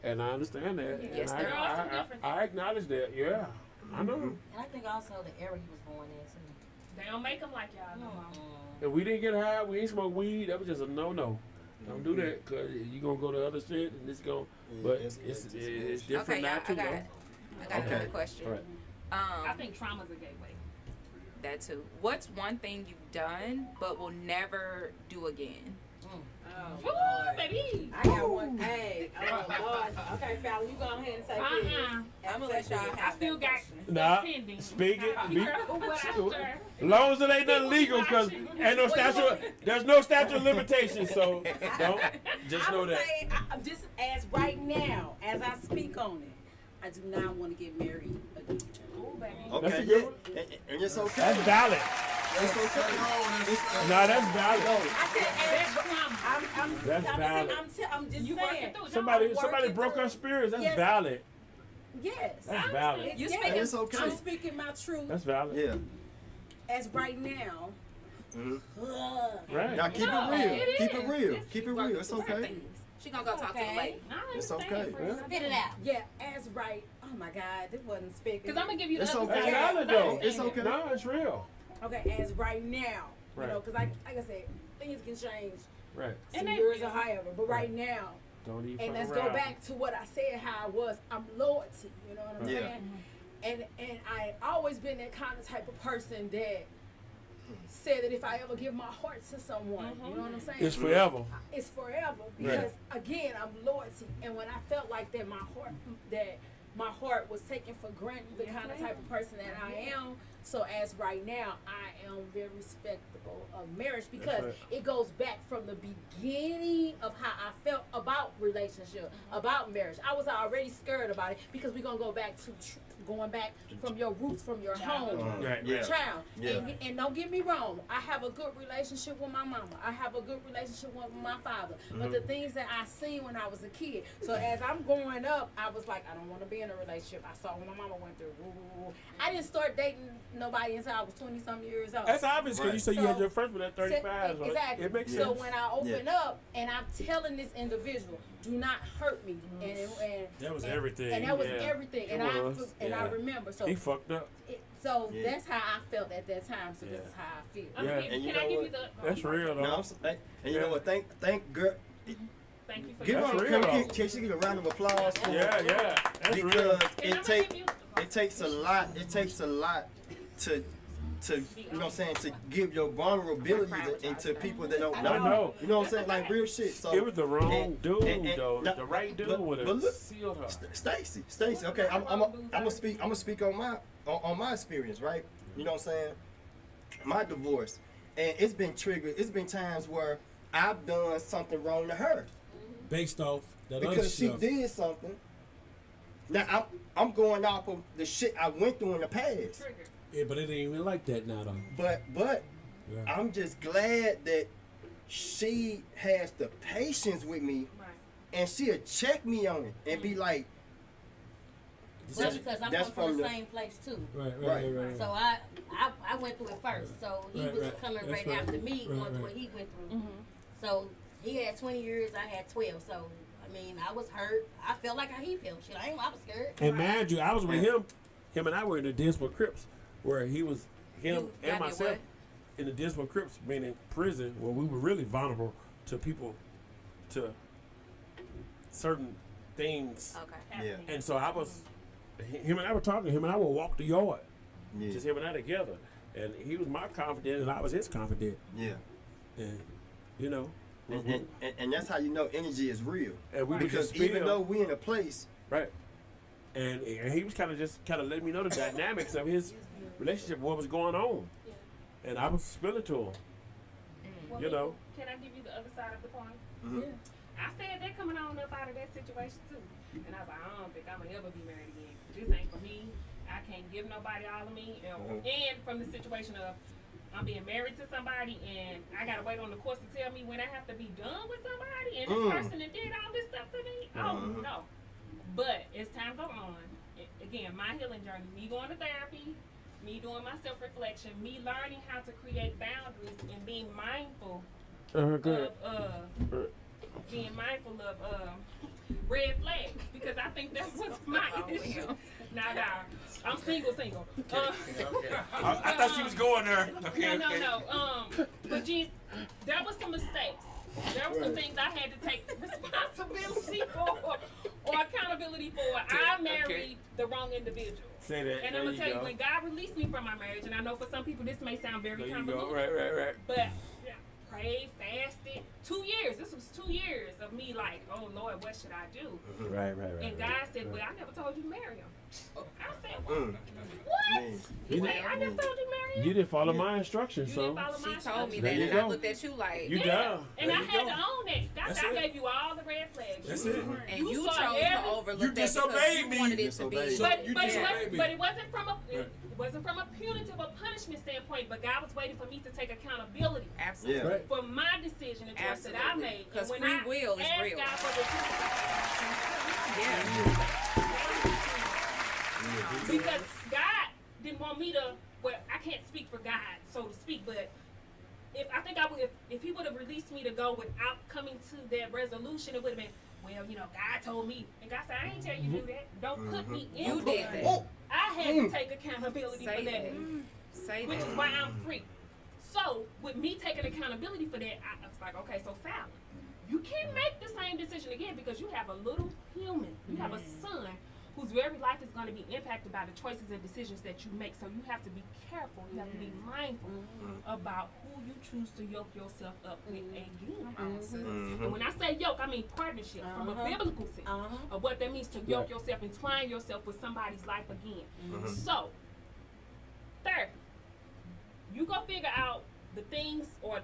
E: and I understand that.
G: Yes,
E: and
G: there
C: are some
E: I
C: differences.
E: I acknowledge that. Yeah, I know.
J: And I think also the era he was born in too.
C: They don't make them like y'all. No.
E: If we didn't get high, we ain't smoke weed. That was just a no. Don't do that because you gonna go to other shit and it's gonna. But it's different
G: Okay,
E: now
G: I
E: too.
G: got
E: though.
G: it. I got another question.
E: Right.
C: I think trauma's a gateway.
G: That too. What's one thing you've done but will never do again?
C: Woo, baby.
B: I got one. Hey, oh Lord. Okay, Fallon, you go ahead and say
G: I'm gonna let y'all
C: I
G: have
C: still
G: that
C: got
G: question.
E: Nah,
C: pending.
E: speak it.
C: What I
E: As long as it ain't nothing legal, because ain't no statute. There's no statute of limitations. So don't just
B: I
E: know
B: would
E: that.
B: say, just as right now, as I speak on it, I do not want to get married again.
C: Ooh, baby.
E: That's
D: Okay,
E: a
D: yeah,
E: good one.
D: and it's okay.
E: That's valid.
D: It's okay.
E: No, that's valid.
B: I said,
C: That's trauma.
E: That's valid.
B: I'm just
C: You
B: saying.
C: working through it.
E: Somebody
B: working
E: broke
B: through
E: her
B: it.
E: spirits. That's
B: Yes.
E: valid.
B: Yes.
E: That's valid.
G: You
B: Yes.
G: speaking?
D: It's okay.
B: I'm speaking my truth
E: That's valid.
D: Yeah.
B: as right now.
E: Right.
D: Now keep
C: No,
D: it real.
C: it
D: Keep it
C: is.
D: real.
C: It's
D: Keep it real. It's okay.
G: She gonna go talk to the lady.
D: It's okay.
J: Spit it out.
B: Yeah, as right. Oh my God, this wasn't speaking.
C: Because I'm going to give you the
D: It's
C: other
D: okay.
E: That's
C: side.
E: valid though.
D: It's okay.
E: No, it's real.
B: Okay, as right now.
E: Right.
B: You know, because like I said, things can change
E: Right.
B: some
C: And they
B: years
C: will.
B: or however. But right now,
E: Don't even.
B: and let's
E: fuck
B: go
E: around.
B: back to what I said, how I was. I'm loyalty. You know what I'm
D: Yeah.
B: saying? And I always been that kind of type of person that said that if I ever give my heart to someone, you know what I'm saying?
E: It's forever.
B: It's forever because again, I'm loyalty. And when I felt like that, my heart was taken for granted, the kind of type of person that I am. So as right now, I am very respectable of marriage because
E: right.
B: it goes back from the beginning of how I felt about relationship, about marriage. I was already scared about it because we're gonna go back to going back from your roots, from your home,
E: Right.
D: Yeah.
B: child.
D: Yeah.
B: And don't get me wrong, I have a good relationship with my mama. I have a good relationship with my father. But the things that I seen when I was a kid. So as I'm growing up, I was like, I don't want to be in a relationship. I saw what my mama went through. Woo, woo, woo. I didn't start dating nobody until I was 20-something years old.
E: That's obvious because you said you had your first one at 35. So
B: Exactly.
E: it makes
B: So
E: sense.
B: when I open up and I'm telling this individual, do not hurt me, and
E: That was everything.
B: and that was
E: Yeah.
B: everything,
E: It
B: and I
E: was.
B: I
E: Yeah.
B: remember. So
E: He fucked up.
D: Yeah.
B: that's how I felt at that time. So this is how I feel.
C: I'm
E: Yeah.
C: gonna give-
D: And you
C: Can I
D: know
C: give
D: what?
C: you the...
E: That's real though.
D: No, and you know what? Thank girl.
C: Thank you for
D: Give
C: your...
E: That's
D: her
E: real,
D: can she get a round of applause for
E: Yeah, yeah. That's real.
D: because
C: And I'm gonna give you...
D: it takes a lot to to you know what I'm saying, to give your vulnerabilities into people that don't
E: I
D: know.
E: know.
D: You know what I'm saying? Like real shit. So
E: It was the wrong dude, though.
D: no,
E: The right dude
D: but
E: would
D: look,
E: have sealed her.
D: Stacy. Okay, I'm gonna speak on my experience, right? You know what I'm saying? My divorce, and it's been triggered. It's been times where I've done something wrong to her
L: Based off that other
D: because she
L: stuff.
D: did something. Now I'm going off of the shit I went through in the past.
L: Yeah, but it ain't even like that now, though.
D: But
L: Yeah.
D: I'm just glad that she has the patience with me, and she'll check me on it and be like,
J: Well, because I'm
D: that's
J: from
D: from
J: the
D: the-
J: same place too.
L: Right.
J: So I went through it first. So he was coming
L: That's
J: right
L: right.
J: after me
L: Right,
J: going through
L: right.
J: what he went through. So he had 20 years, I had 12. So I mean, I was hurt. I felt like how he felt. Shit, I was scared.
L: And mind you, I was with him. Him and I were in the Dismal Crips, where he was him
G: You
L: and
G: got me
L: myself
G: what?
L: in the Dismal Crips, meaning prison, where we were really vulnerable to people, to certain things.
G: Okay.
D: yeah,
L: And so I was, him and I were talking. Him and I would walk the yard,
D: yeah,
L: just him and I together. And he was my confidant, and I was his confidant.
D: yeah.
L: And you know,
D: And that's how you know energy is real.
L: and we would
D: Because
L: just
D: even
L: spill.
D: though we in a place,
L: Right. And he was kind of letting me know the dynamics of his relationship, what was going on. And I was spilling to him.
C: Well,
L: You know.
C: Can I give you the other side of the coin?
D: Mhm.
C: I said they're coming on up out of that situation too. And I was like, I don't think I'm gonna ever be married again. This ain't for me. I can't give nobody all of me. And from the situation of I'm being married to somebody and I gotta wait on the courts to tell me when I have to be done with somebody and this person that did all this stuff to me. Oh no. But as time goes on, again, my healing journey, me going to therapy, me doing my self-reflection, me learning how to create boundaries and being mindful of red flags, because I think that was my issue. Now, I'm single.
E: I thought she was going there. Okay,
C: No. But geez, there was some mistakes. There were some things I had to take responsibility for or accountability for. I married the wrong individual.
E: Say that.
C: And I'm gonna tell you, when God released me from my marriage, and I know for some people this may sound very
E: There you
C: convoluted,
E: go. Right.
C: but yeah, prayed, fasted, 2 years. This was 2 years of me like, oh Lord, what should I do?
E: Right.
C: And God said, well, I never told you to marry him. I said, what?
D: Mm.
C: What? He said, I never told you to marry him.
L: You didn't follow my instructions,
C: You
L: so.
C: didn't follow my
G: She told me
C: instructions.
G: that,
L: There you
G: and I
L: go.
G: looked at you like,
L: You done.
C: And
L: There
C: I
L: you
C: had
L: go.
C: to own it.
L: That's
C: I
L: it.
C: gave you all the red flags.
L: That's it.
G: and you
C: saw
G: chose
C: every-
G: to overlook
E: You
G: that because
E: disobeyed
G: you
E: me.
G: wanted it to be.
D: Disobeyed.
L: You disobeyed me.
C: But it wasn't from a punitive or punishment standpoint. But God was waiting for me to take accountability
G: Absolutely.
D: Yeah.
L: Right.
C: for my decision and choice that I
G: Absolutely.
C: made.
G: 'Cause
C: And when
G: free
C: I
G: will is
C: asked
G: real.
C: God for
G: Yeah.
C: because God didn't want me to. Well, I can't speak for God, so to speak, but if He would have released me to go without coming to that resolution, it would have been, well, God told me, and God said, I ain't tell you to do that. Don't put me in.
G: You did that.
D: Oh,
C: I had to take accountability
G: Say
C: for that,
G: Say
C: which
G: that.
C: is why I'm free. So with me taking accountability for that, I was like, okay, so Fallon, you can't make the same decision again because you have a little human. You have a son whose very life is going to be impacted by the choices and decisions that you make. So you have to be careful. You have to be mindful about who you choose to yoke yourself up with again. And when I say yoke, I mean partnership from a biblical sense of what that means to yoke yourself, entwine yourself with somebody's life again. So, third, you go figure out the things or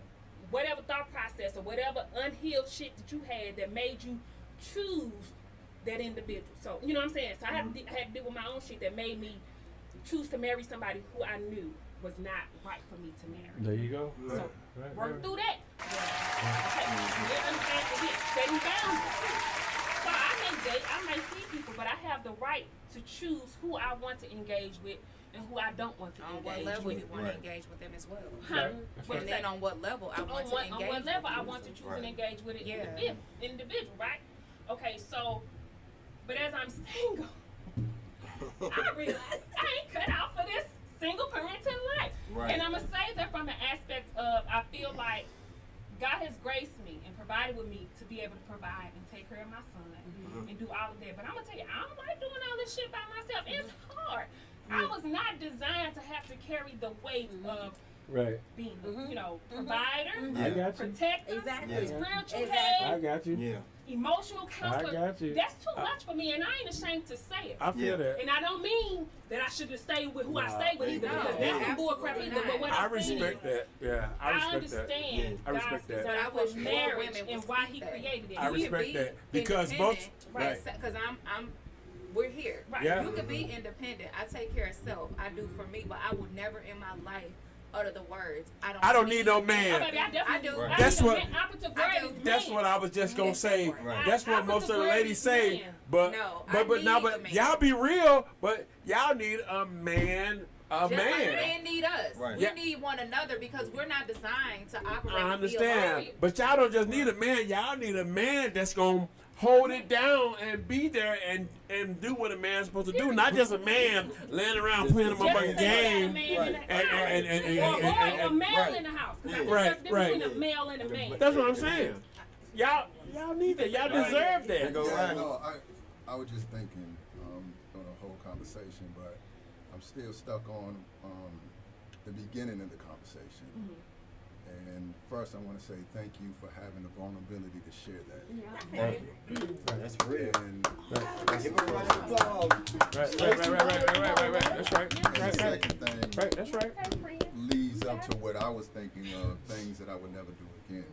C: whatever thought process or whatever unhealed shit that you had that made you choose that individual. So, you know what I'm saying? So I had to deal with my own shit that made me choose to marry somebody who I knew was not right for me to marry.
L: There you go.
C: So work through that. Okay. You understand? Again, setting boundaries. So I may date, I may see people, but I have the right to choose who I want to engage with and who I don't want to
G: On
C: engage
G: what level
C: with.
G: you want to engage with them as well.
C: Huh?
G: And then on what level I want to engage
C: on what level
G: with
C: I
G: you.
C: want to choose and engage with an
G: Yeah.
C: individual, right? Okay, so, but as I'm single, I realize I ain't cut out for this single parenting life.
D: Right.
C: And I'm going to say that from the aspect of I feel like God has graced me and provided with me to be able to provide and take care of my son and do all of that. But I'm going to tell you, I don't like doing all this shit by myself. It's hard. I was not designed to have to carry the weight of
L: Right.
C: being, you know, provider,
L: I got you.
C: protector,
B: Exactly.
C: spiritual
B: Exactly.
L: I
C: head,
L: got you.
D: Yeah.
C: emotional counselor.
L: got you.
C: That's too much for me, and I ain't ashamed to say it.
L: I feel that.
C: And I don't mean that I shouldn't stay with who I
L: Nah.
C: stay with either,
G: No,
C: because that's some bull crap
G: absolutely
C: either. But what
L: I
C: I'm saying
L: respect
C: is,
L: that. Yeah, I
C: I
L: respect that.
C: understand
L: I respect
C: God's
L: that.
C: design
G: But I
C: for
G: wish more
C: marriage
G: women
C: and
G: would
C: why
G: speak
C: He
G: that.
C: created it.
L: I
G: You can
L: respect
G: be
L: that because
G: independent,
L: most right.
G: Because we're here.
C: Right.
L: Yeah.
G: You could be independent. I take care of self. I do for me, but I would never in my life utter the words. I don't need
L: no
C: Oh,
L: man.
C: baby, I definitely
G: I do.
C: I
L: That's
C: need a
L: what-
C: man. Opposite
G: I
C: grade
G: do.
C: is
L: That's
C: man.
L: what I was just gonna say.
D: Right.
L: That's what most of the ladies say. But
G: No, I
L: but
G: need
L: now
G: a
L: but
G: man.
L: y'all be real. But y'all need a man.
G: Just like men need us.
D: Right.
G: We need one another because we're not designed to operate
L: I
G: and be
L: understand.
G: alone.
L: But y'all don't just need a man. Y'all need a man that's gonna hold it down and be there and do what a man's supposed to do. Not just a man laying around playing a
C: Just
L: motherfucking
C: say
L: game.
C: a man in the
L: And-
C: house. Or a male
D: right.
C: in the house. 'Cause I
D: Yeah.
C: think
L: Right,
C: there's a difference
L: right.
C: between a male and a man.
L: That's what I'm saying. Y'all need that. Y'all deserve that.
D: Go
K: Yeah,
D: right.
K: no, I was just thinking during the whole conversation, but I'm still stuck on the beginning of the conversation. And first, I want to say thank you for having the vulnerability to share that.
D: Thank you. That's real.
K: And
D: Give a round of applause.
L: Right. That's right.
K: the second thing
L: Right. That's right.
K: leads up to what I was thinking of, things that I would never do again.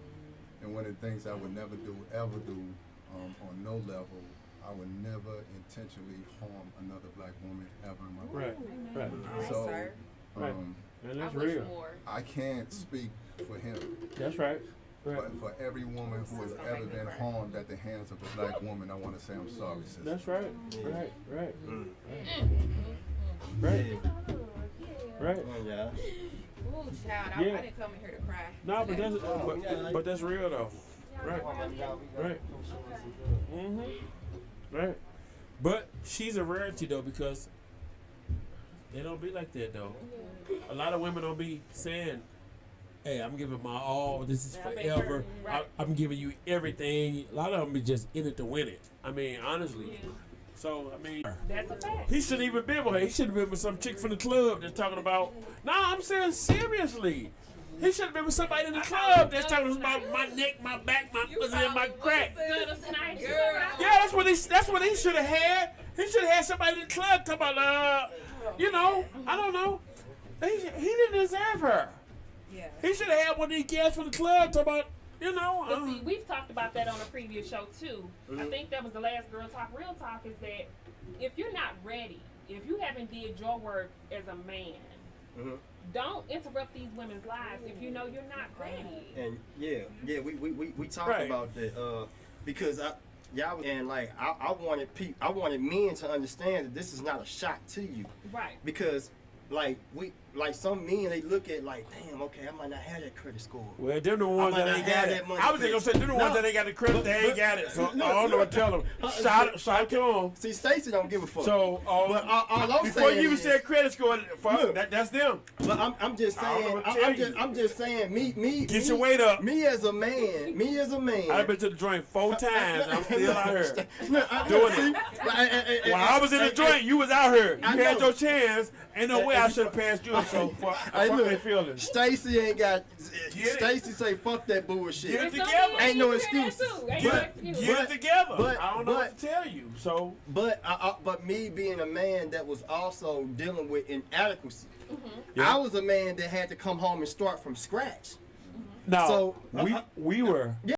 K: And one of the things I would never do, ever do, on no level, I would never intentionally harm another black woman ever in my life.
L: Right.
K: So,
G: sir.
L: Right. And
G: I
L: that's
G: wish
L: real.
G: more.
K: I can't speak for him,
L: That's right. Right.
K: but for every woman who has ever been harmed at the hands of a black woman, I want to say I'm sorry, sister.
L: That's right. Right. Right. Right.
D: Come on, y'all.
G: Ooh, child, I
L: Yeah.
G: didn't come in here to cry.
L: No, but that's real though. Right. Right. Right. But she's a rarity though because they don't be like that though. A lot of women don't be saying, "Hey, I'm giving my all. This is forever. I'm giving you everything." A lot of them be just in it to win it. I mean, honestly. So I mean,
C: That's a fact.
L: he shouldn't even been with her. He should have been with some chick from the club that's talking about. Nah, I'm saying seriously. He should have been with somebody in the club that's talking about my neck, my back, my pussy, and my crack. Yeah, that's what he should have had. He should have had somebody in the club talking about, I don't know. He didn't deserve her.
G: Yeah.
L: He should have had one of these guys from the club talking about,
C: But see, we've talked about that on a previous show too. I think that was the last Girl Talk Real Talk, is that if you're not ready, if you haven't did your work as a man, don't interrupt these women's lives if you know you're not ready.
D: And we talked
L: Right.
D: about that because I wanted men to understand that this is not a shock to you,
C: Right.
D: because some men, they look at like, damn, okay, I might not have that credit score.
L: well, them the ones
D: I might
L: that
D: not
L: ain't
D: have
L: got it.
D: that money
L: I was just gonna say, them the ones
D: No.
L: that ain't got the credit, they ain't got it. So I don't know what to tell them. Shout to them.
D: See, Stacey don't give a fuck.
L: So,
D: but all I'm
L: before
D: saying
L: you
D: is,
L: said credit score,
D: Look.
L: that's them.
D: but I'm just
L: I don't know
D: saying,
L: what to tell you.
D: I'm just saying, me,
L: Get your weight up.
D: Me as a man.
L: I've been to the joint 4 times. And I'm still out here.
D: Look,
L: Doing
D: see,
L: While I was in the joint, you was out here. You
D: I
L: had
D: know.
L: your chance. Ain't no way I should have passed you. So
D: Hey,
L: fuck
D: look,
L: their feelings.
D: Stacey ain't got.
L: Get it.
D: Stacey say fuck that bullshit.
L: Get it
C: And some
L: together.
C: men
D: Ain't no
C: need to hear that
D: excuses.
C: too. Ain't
L: Get
C: no
L: it,
C: excuses.
L: get it together.
D: but-
L: I don't know what to tell you. So
D: But me being a man that was also dealing with inadequacy,
L: Yeah.
D: I was a man that had to come home and start from scratch.
L: now
D: So,
L: we were.